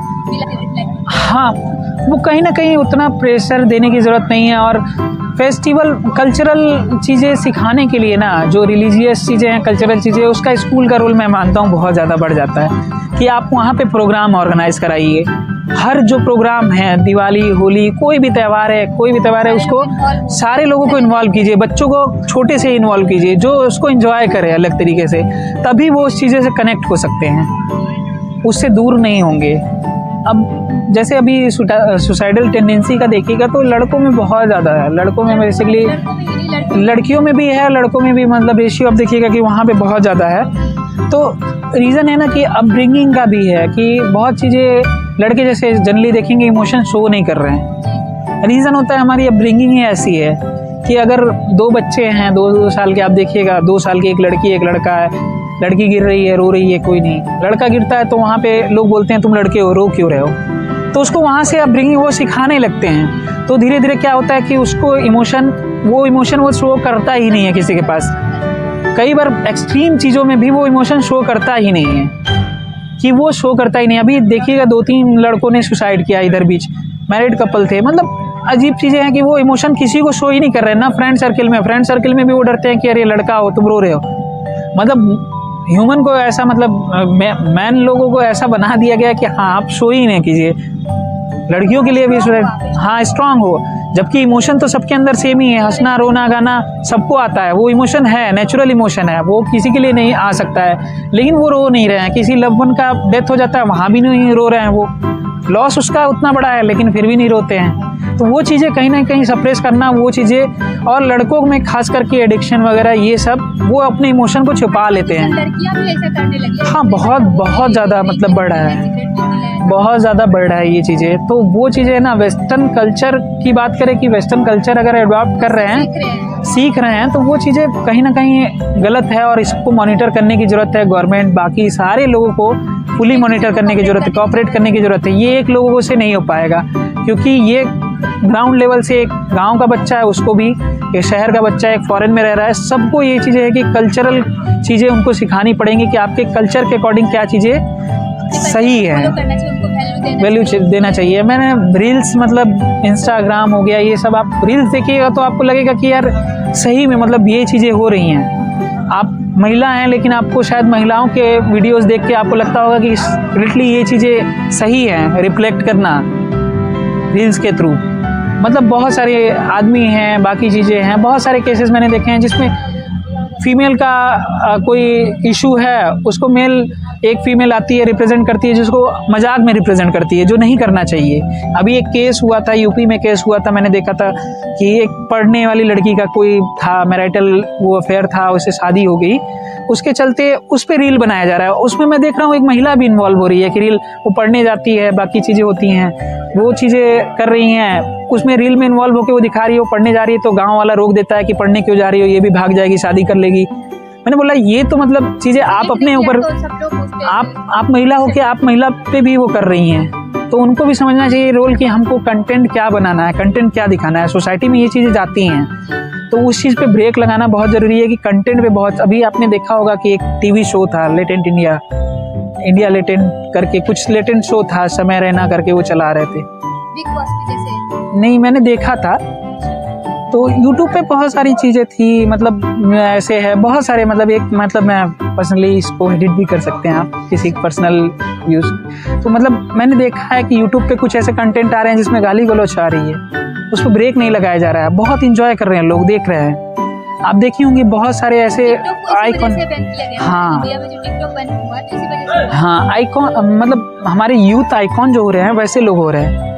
रिफ्लेक्ट। हाँ, वो कहीं ना कहीं उतना प्रेशर देने की ज़रूरत नहीं है। और फेस्टिवल कल्चरल चीज़ें सिखाने के लिए ना, जो रिलीजियस चीज़ें हैं, कल्चरल चीज़ें, उसका स्कूल का रोल मैं मानता हूँ बहुत ज़्यादा बढ़ जाता है कि आप वहाँ पे प्रोग्राम ऑर्गेनाइज कराइए। हर जो प्रोग्राम है, दिवाली, होली, कोई भी त्यौहार है उसको सारे लोगों को इन्वॉल्व कीजिए, बच्चों को छोटे से इन्वॉल्व कीजिए जो उसको एंजॉय करे अलग तरीके से, तभी वो उस चीज़ें से कनेक्ट हो सकते हैं, उससे दूर नहीं होंगे। अब जैसे अभी सुसाइडल टेंडेंसी का देखिएगा तो लड़कों में बहुत ज़्यादा है, लड़कों में बेसिकली, लड़कियों में भी है, लड़कों में भी, मतलब रेशियो आप देखिएगा कि वहाँ पे बहुत ज़्यादा है। तो रीज़न है ना कि अपब्रिंगिंग का भी है कि बहुत चीज़ें लड़के जैसे जनरली देखेंगे इमोशन शो नहीं कर रहे हैं। रीज़न होता है हमारी अपब्रिंगिंग ही ऐसी है कि अगर दो बच्चे हैं, 2 साल के, आप देखिएगा 2 साल की एक लड़की एक लड़का है, लड़की गिर रही है, रो रही है, कोई नहीं, लड़का गिरता है तो वहाँ पे लोग बोलते हैं तुम लड़के हो, रो क्यों रहे हो, तो उसको वहाँ से अपब्रिंगिंग वो सिखाने लगते हैं। तो धीरे धीरे क्या होता है कि उसको इमोशन वो शो करता ही नहीं है किसी के पास। कई बार एक्सट्रीम चीज़ों में भी वो इमोशन शो करता ही नहीं है कि वो शो करता ही नहीं। अभी देखिएगा 2-3 लड़कों ने सुसाइड किया इधर बीच, मैरिड कपल थे। मतलब अजीब चीज़ें हैं कि वो इमोशन किसी को शो ही नहीं कर रहे हैं ना। फ्रेंड सर्किल में भी वो डरते हैं कि अरे लड़का हो तुम रो रहे हो। मतलब ह्यूमन को ऐसा, मतलब मैन लोगों को ऐसा बना दिया गया कि हाँ आप शो ही नहीं कीजिए। लड़कियों के लिए भी हाँ स्ट्रांग हो, जबकि इमोशन तो सबके अंदर सेम ही है, हंसना रोना गाना सबको आता है, वो इमोशन है, नेचुरल इमोशन है, वो किसी के लिए नहीं आ सकता है, लेकिन वो रो नहीं रहे हैं। किसी लव वन का डेथ हो जाता है वहाँ भी नहीं रो रहे हैं, वो लॉस उसका उतना बड़ा है लेकिन फिर भी नहीं रोते हैं। तो वो चीज़ें कहीं ना कहीं सप्रेस करना, वो चीज़ें, और लड़कों में खास करके एडिक्शन वगैरह ये सब, वो अपने इमोशन को छुपा लेते हैं। लड़कियां भी ऐसा करने लगी। हाँ, बहुत ज़्यादा मतलब बढ़ रहा है, बहुत ज़्यादा बढ़ रहा है ये चीज़ें। तो वो चीज़ें ना, वेस्टर्न कल्चर की बात करें कि वेस्टर्न कल्चर अगर एडॉप्ट कर रहे हैं, सीख रहे हैं, तो वो चीज़ें कहीं ना कहीं गलत है और इसको मॉनिटर करने की ज़रूरत है। गवर्नमेंट, बाकी सारे लोगों को फुली मॉनिटर करने की ज़रूरत है, कोऑपरेट करने की ज़रूरत है। ये एक लोगों से नहीं हो पाएगा क्योंकि ये ग्राउंड लेवल से, एक गांव का बच्चा है उसको भी, एक शहर का बच्चा है, एक फॉरेन में रह रहा है, सबको ये चीज़ें है कि कल्चरल चीज़ें उनको सिखानी पड़ेंगी कि आपके कल्चर के अकॉर्डिंग क्या चीज़ें सही है, वैल्यू देना चाहिए। मैंने रील्स, मतलब इंस्टाग्राम हो गया, ये सब आप रील्स देखिएगा तो आपको लगेगा कि यार सही में मतलब ये चीज़ें हो रही हैं। आप महिला हैं लेकिन आपको शायद महिलाओं के वीडियोस देख के आपको लगता होगा कि लिटरली ये चीज़ें सही हैं, रिफ्लेक्ट करना रील्स के थ्रू। मतलब बहुत सारे आदमी हैं, बाकी चीज़ें हैं, बहुत सारे केसेस मैंने देखे हैं जिसमें फीमेल का कोई इशू है, उसको मेल, एक फीमेल आती है, रिप्रेजेंट करती है, जिसको मजाक में रिप्रेजेंट करती है, जो नहीं करना चाहिए। अभी एक केस हुआ था, यूपी में केस हुआ था, मैंने देखा था कि एक पढ़ने वाली लड़की का कोई था, मैरिटल वो अफेयर था, उससे शादी हो गई, उसके चलते उस पर रील बनाया जा रहा है। उसमें मैं देख रहा हूँ एक महिला भी इन्वॉल्व हो रही है कि रील, वो पढ़ने जाती है, बाकी चीज़ें होती हैं, वो चीज़ें कर रही हैं, उसमें रील में इन्वॉल्व होकर वो दिखा रही है, वो पढ़ने जा रही है, तो गाँव वाला रोक देता है कि पढ़ने क्यों जा रही हो, ये भी भाग जाएगी, शादी कर लेगी। मैंने बोला ये तो मतलब चीज़ें आप अपने ऊपर, आप महिला हो के आप महिला पे भी वो कर रही हैं, तो उनको भी समझना चाहिए रोल कि हमको कंटेंट क्या बनाना है, कंटेंट क्या दिखाना है। सोसाइटी में ये चीज़ें जाती हैं तो उस चीज़ पे ब्रेक लगाना बहुत ज़रूरी है कि कंटेंट पे बहुत, अभी आपने देखा होगा कि एक टीवी शो था लेटेंट इंडिया लेटेंट करके, कुछ लेटेंट शो था, समय रैना करके वो चला रहे थे। नहीं, मैंने देखा था, तो YouTube पे बहुत सारी चीज़ें थी, मतलब ऐसे है बहुत सारे, मतलब एक, मतलब मैं पर्सनली इसको एडिट भी कर सकते हैं आप किसी पर्सनल व्यूज़। तो मतलब मैंने देखा है कि YouTube पे कुछ ऐसे कंटेंट आ रहे हैं जिसमें गाली गलौच आ रही है, उस पर ब्रेक नहीं लगाया जा रहा है, बहुत इंजॉय कर रहे हैं लोग, देख रहे हैं। आप देखी होंगी बहुत सारे ऐसे आइकॉन, हाँ आइकॉन, मतलब हमारे यूथ आइकॉन जो हो रहे हैं वैसे लोग हो रहे हैं,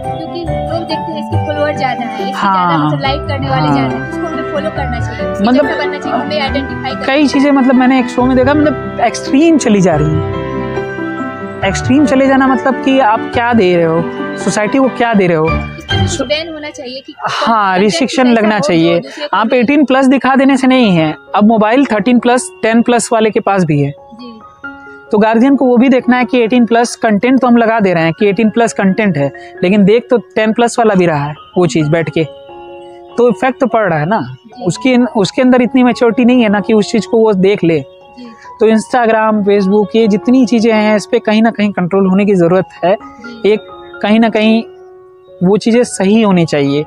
मतलब कई चीजें, मतलब मैंने एक शो में देखा, मतलब एक्सट्रीम चली जा रही है। एक्सट्रीम चले जाना मतलब कि आप क्या दे रहे हो सोसाइटी को, क्या दे रहे हो, बैन होना चाहिए कि हाँ रिस्ट्रिक्शन लगना चाहिए। आप 18+ दिखा देने से नहीं है, अब मोबाइल 13+, 10+ वाले के पास भी है, तो गार्जियन को वो भी देखना है कि 18+ कंटेंट तो हम लगा दे रहे हैं कि 18+ कंटेंट है, लेकिन देख तो 10+ वाला भी रहा है वो चीज़ बैठ के, तो इफेक्ट तो पड़ रहा है ना। उसके अंदर इतनी मैच्योरिटी नहीं है ना कि उस चीज़ को वो देख ले। तो इंस्टाग्राम, फेसबुक, ये जितनी चीज़ें हैं इस पर कहीं ना कहीं कंट्रोल होने की ज़रूरत है। एक कहीं ना कहीं वो चीज़ें सही होनी चाहिए।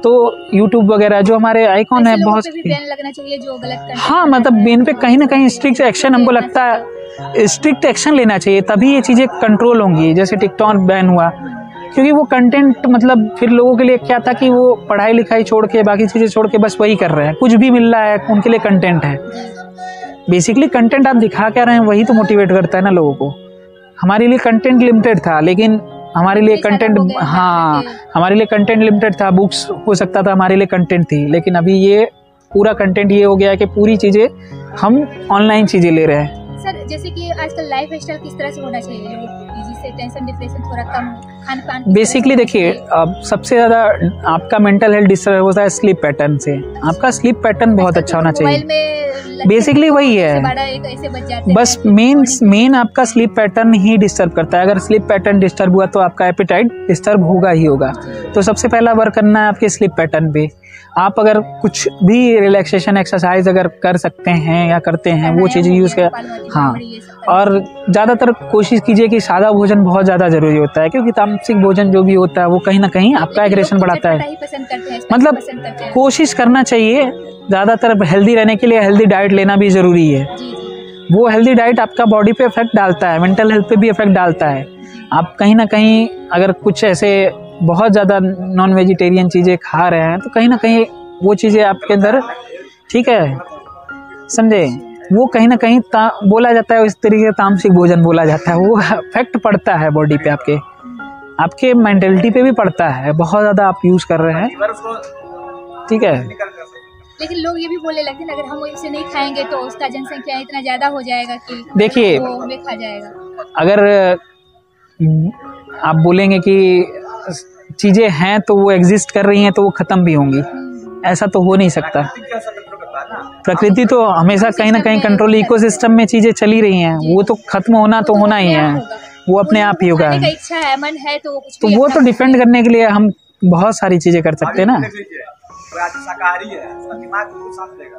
तो यूट्यूब वगैरह जो हमारे आइकॉन है बहुत लगना चाहिए जो गलत, हाँ मतलब इन पे कहीं ना कहीं स्ट्रिक्ट एक्शन, हमको लगता है स्ट्रिक्ट एक्शन लेना चाहिए, तभी ये चीज़ें कंट्रोल होंगी। जैसे टिकटॉक बैन हुआ, क्योंकि वो कंटेंट मतलब फिर लोगों के लिए क्या था कि वो पढ़ाई लिखाई छोड़ के, बाकी चीज़ें छोड़ के बस वही कर रहे हैं, कुछ भी मिल रहा है उनके लिए कंटेंट है। बेसिकली कंटेंट आप दिखा क्या रहे हैं वही तो मोटिवेट करता है ना लोगों को। हमारे लिए कंटेंट लिमिटेड था, लेकिन हमारे लिए कंटेंट, हाँ हमारे लिए कंटेंट लिमिटेड था, बुक्स हो सकता था हमारे लिए कंटेंट थी, लेकिन अभी ये पूरा कंटेंट ये हो गया है कि पूरी चीज़ें हम ऑनलाइन चीज़ें ले रहे हैं। सर जैसे कि आजकल लाइफ स्टाइल किस तरह से होना चाहिए जिससे टेंशन डिप्रेशन थोड़ा कम, खान पान? बेसिकली देखिए, सबसे ज़्यादा आपका मेंटल हेल्थ डिस्टर्ब होता है स्लीप पैटर्न से। आपका स्लीप पैटर्न बहुत अच्छा होना चाहिए। बेसिकली वही है, बस मेन आपका स्लीप पैटर्न ही डिस्टर्ब करता है। अगर स्लीप पैटर्न डिस्टर्ब हुआ तो आपका एपेटाइट डिस्टर्ब होगा ही होगा। तो सबसे पहला वर्क करना है आपके स्लीप पैटर्न पे। आप अगर कुछ भी रिलैक्सेशन एक्सरसाइज अगर कर सकते हैं या करते हैं वो चीज़ यूज़ कर, हाँ। और ज़्यादातर कोशिश कीजिए कि सादा भोजन बहुत ज़्यादा ज़रूरी होता है, क्योंकि तामसिक भोजन जो भी होता है वो कहीं ना कहीं आपका एग्रेशन बढ़ाता है। मतलब कोशिश करना चाहिए ज़्यादातर हेल्दी रहने के लिए हेल्दी डाइट लेना भी ज़रूरी है। वो हेल्दी डाइट आपका बॉडी पे इफेक्ट डालता है, मेंटल हेल्थ पे भी इफेक्ट डालता है। आप कहीं ना कहीं अगर कुछ ऐसे बहुत ज़्यादा नॉन वेजिटेरियन चीज़ें खा रहे हैं तो कहीं ना कहीं वो चीज़ें आपके अंदर, ठीक है समझे, वो कहीं ना कहीं बोला जाता है इस तरीके का तामसिक भोजन बोला जाता है। वो इफेक्ट पड़ता है बॉडी पे, आपके मेंटलिटी पे भी पड़ता है। बहुत ज़्यादा आप यूज़ कर रहे हैं, ठीक है। लेकिन लोग ये भी बोलने लगते हैं अगर हम इसे नहीं खाएंगे तो उसका जनसंख्या इतना ज़्यादा हो जाएगा कि देखिए वो हमें खा जाएगा। अगर आप बोलेंगे कि चीज़ें हैं तो वो एग्जिस्ट कर रही हैं तो वो ख़त्म भी होंगी, ऐसा तो हो नहीं सकता। प्रकृति तो हमेशा कहीं ना कहीं कंट्रोल, इकोसिस्टम में चीज़ें चली रही हैं, वो तो ख़त्म होना तो होना ही है, वो अपने आप ही होगा। इच्छा है, मन है तो वो तो डिफेंड करने के लिए हम बहुत सारी चीज़ें कर सकते हैं ना। शाकाहारी है, उसका दिमाग बिल्कुल शांत रहेगा,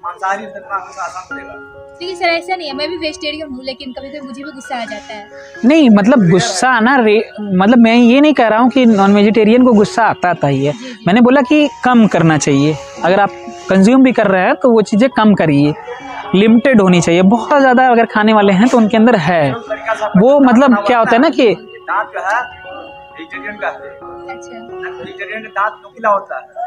मांसाहारी उसका दिमाग हमेशा अशांत रहेगा। लेकिन सर ऐसा नहीं है, मैं भी वेजिटेरियन हूँ लेकिन कभी कभी मुझे भी गुस्सा आ जाता है। नहीं मतलब गुस्सा आना मतलब मैं ये नहीं कह रहा हूँ कि नॉन वेजिटेरियन को गुस्सा आता ही है। मैंने बोला कि कम करना चाहिए। अगर आप कंज्यूम भी कर रहे हैं तो वो चीज़ें कम करिए, लिमिटेड होनी चाहिए। बहुत ज़्यादा अगर खाने वाले हैं तो उनके अंदर है वो, मतलब क्या होता है ना कि दांत जो है वेजिटेरियन का है, वेजिटेरियन का दांत नुकीला होता है।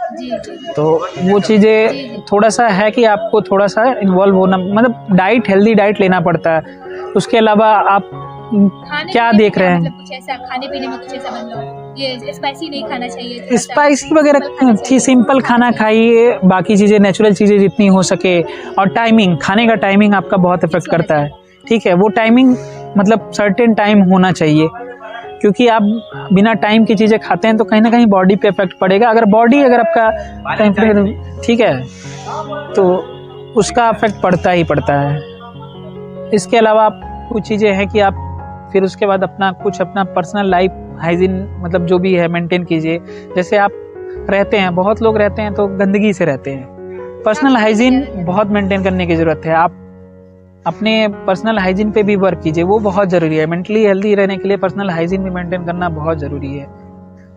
तो वो चीज़ें थोड़ा सा है कि आपको थोड़ा सा इन्वॉल्व होना, मतलब डाइट, हेल्दी डाइट लेना पड़ता है। उसके अलावा आप क्या देख रहे हैं, मतलब कुछ ऐसा खाने पीने में कुछ ऐसा मतलब ये स्पाइसी नहीं खाना चाहिए, स्पाइसी वगैरह सिंपल खाना खाइए, बाकी चीज़ें नेचुरल चीज़ें जितनी हो सके। और टाइमिंग, खाने का टाइमिंग आपका बहुत इफेक्ट करता है, ठीक है। वो टाइमिंग मतलब सर्टेन टाइम होना चाहिए, क्योंकि आप बिना टाइम की चीज़ें खाते हैं तो कहीं ना कहीं बॉडी पे इफेक्ट पड़ेगा। अगर बॉडी अगर आपका टेम्परेचर ठीक है तो उसका इफेक्ट पड़ता ही पड़ता है। इसके अलावा आप कुछ चीज़ें हैं कि आप फिर उसके बाद अपना पर्सनल लाइफ हाइजीन मतलब जो भी है मेंटेन कीजिए। जैसे आप रहते हैं, बहुत लोग रहते हैं तो गंदगी से रहते हैं। पर्सनल हाइजीन बहुत मेंटेन करने की ज़रूरत है। आप अपने पर्सनल हाइजीन पे भी वर्क कीजिए, वो बहुत ज़रूरी है। मेंटली हेल्दी रहने के लिए पर्सनल हाइजीन भी मेंटेन करना बहुत ज़रूरी है।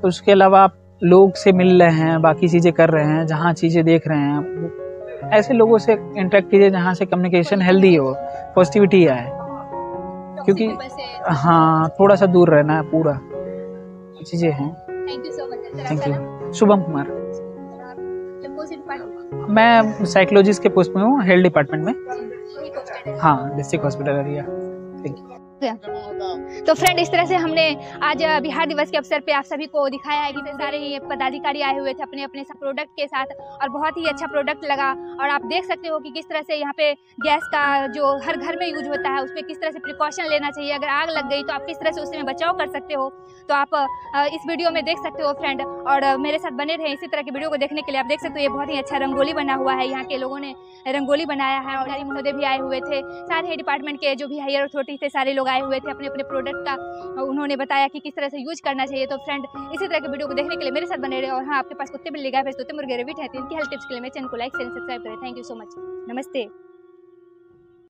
तो उसके अलावा आप लोग से मिल रहे हैं, बाकी चीज़ें कर रहे हैं, जहाँ चीज़ें देख रहे हैं, ऐसे लोगों से इंटरेक्ट कीजिए जहाँ से कम्युनिकेशन हेल्दी हो, पॉजिटिविटी आए। क्योंकि हाँ थोड़ा सा दूर रहना है, पूरा चीज़ें हैं। Thank you so much. Thank you. Shubham Kumar, मैं साइकोलॉजिस्ट के पोस्ट में हूँ, हेल्थ डिपार्टमेंट में। हाँ, district hospital area. Thank you. तो फ्रेंड, इस तरह से हमने आज बिहार दिवस के अवसर पे आप सभी को दिखाया है कि सारे ये पदाधिकारी आए हुए थे अपने अपने प्रोडक्ट के साथ, और बहुत ही अच्छा प्रोडक्ट लगा। और आप देख सकते हो कि किस तरह से यहाँ पे गैस का जो हर घर में यूज होता है उस पर किस तरह से प्रिकॉशन लेना चाहिए, अगर आग लग गई तो आप किस तरह से उसमें बचाव कर सकते हो। तो आप इस वीडियो में देख सकते हो फ्रेंड, और मेरे साथ बने रहे इसी तरह की वीडियो को देखने के लिए। आप देख सकते हो ये बहुत ही अच्छा रंगोली बना हुआ है, यहाँ के लोगों ने रंगोली बनाया है, और महोदय भी आए हुए थे, सारे ही डिपार्टमेंट के जो भी हायर अथॉरिटी थे सारे लोग आए हुए थे, अपने अपने प्रोडक्ट का उन्होंने बताया कि किस तरह से यूज करना चाहिए। तो फ्रेंड, इसी तरह के वीडियो को देखने के लिए मेरे साथ बने रहे। और हाँ, आपके पास कुत्ते बिल्ली गाय भैंस तोते मुर्गे रेबिट है तो इनकी हेल्थ टिप्स के लिए मेरे चैनल को लाइक शेयर सब्सक्राइब करें। Thank you so much. नमस्ते।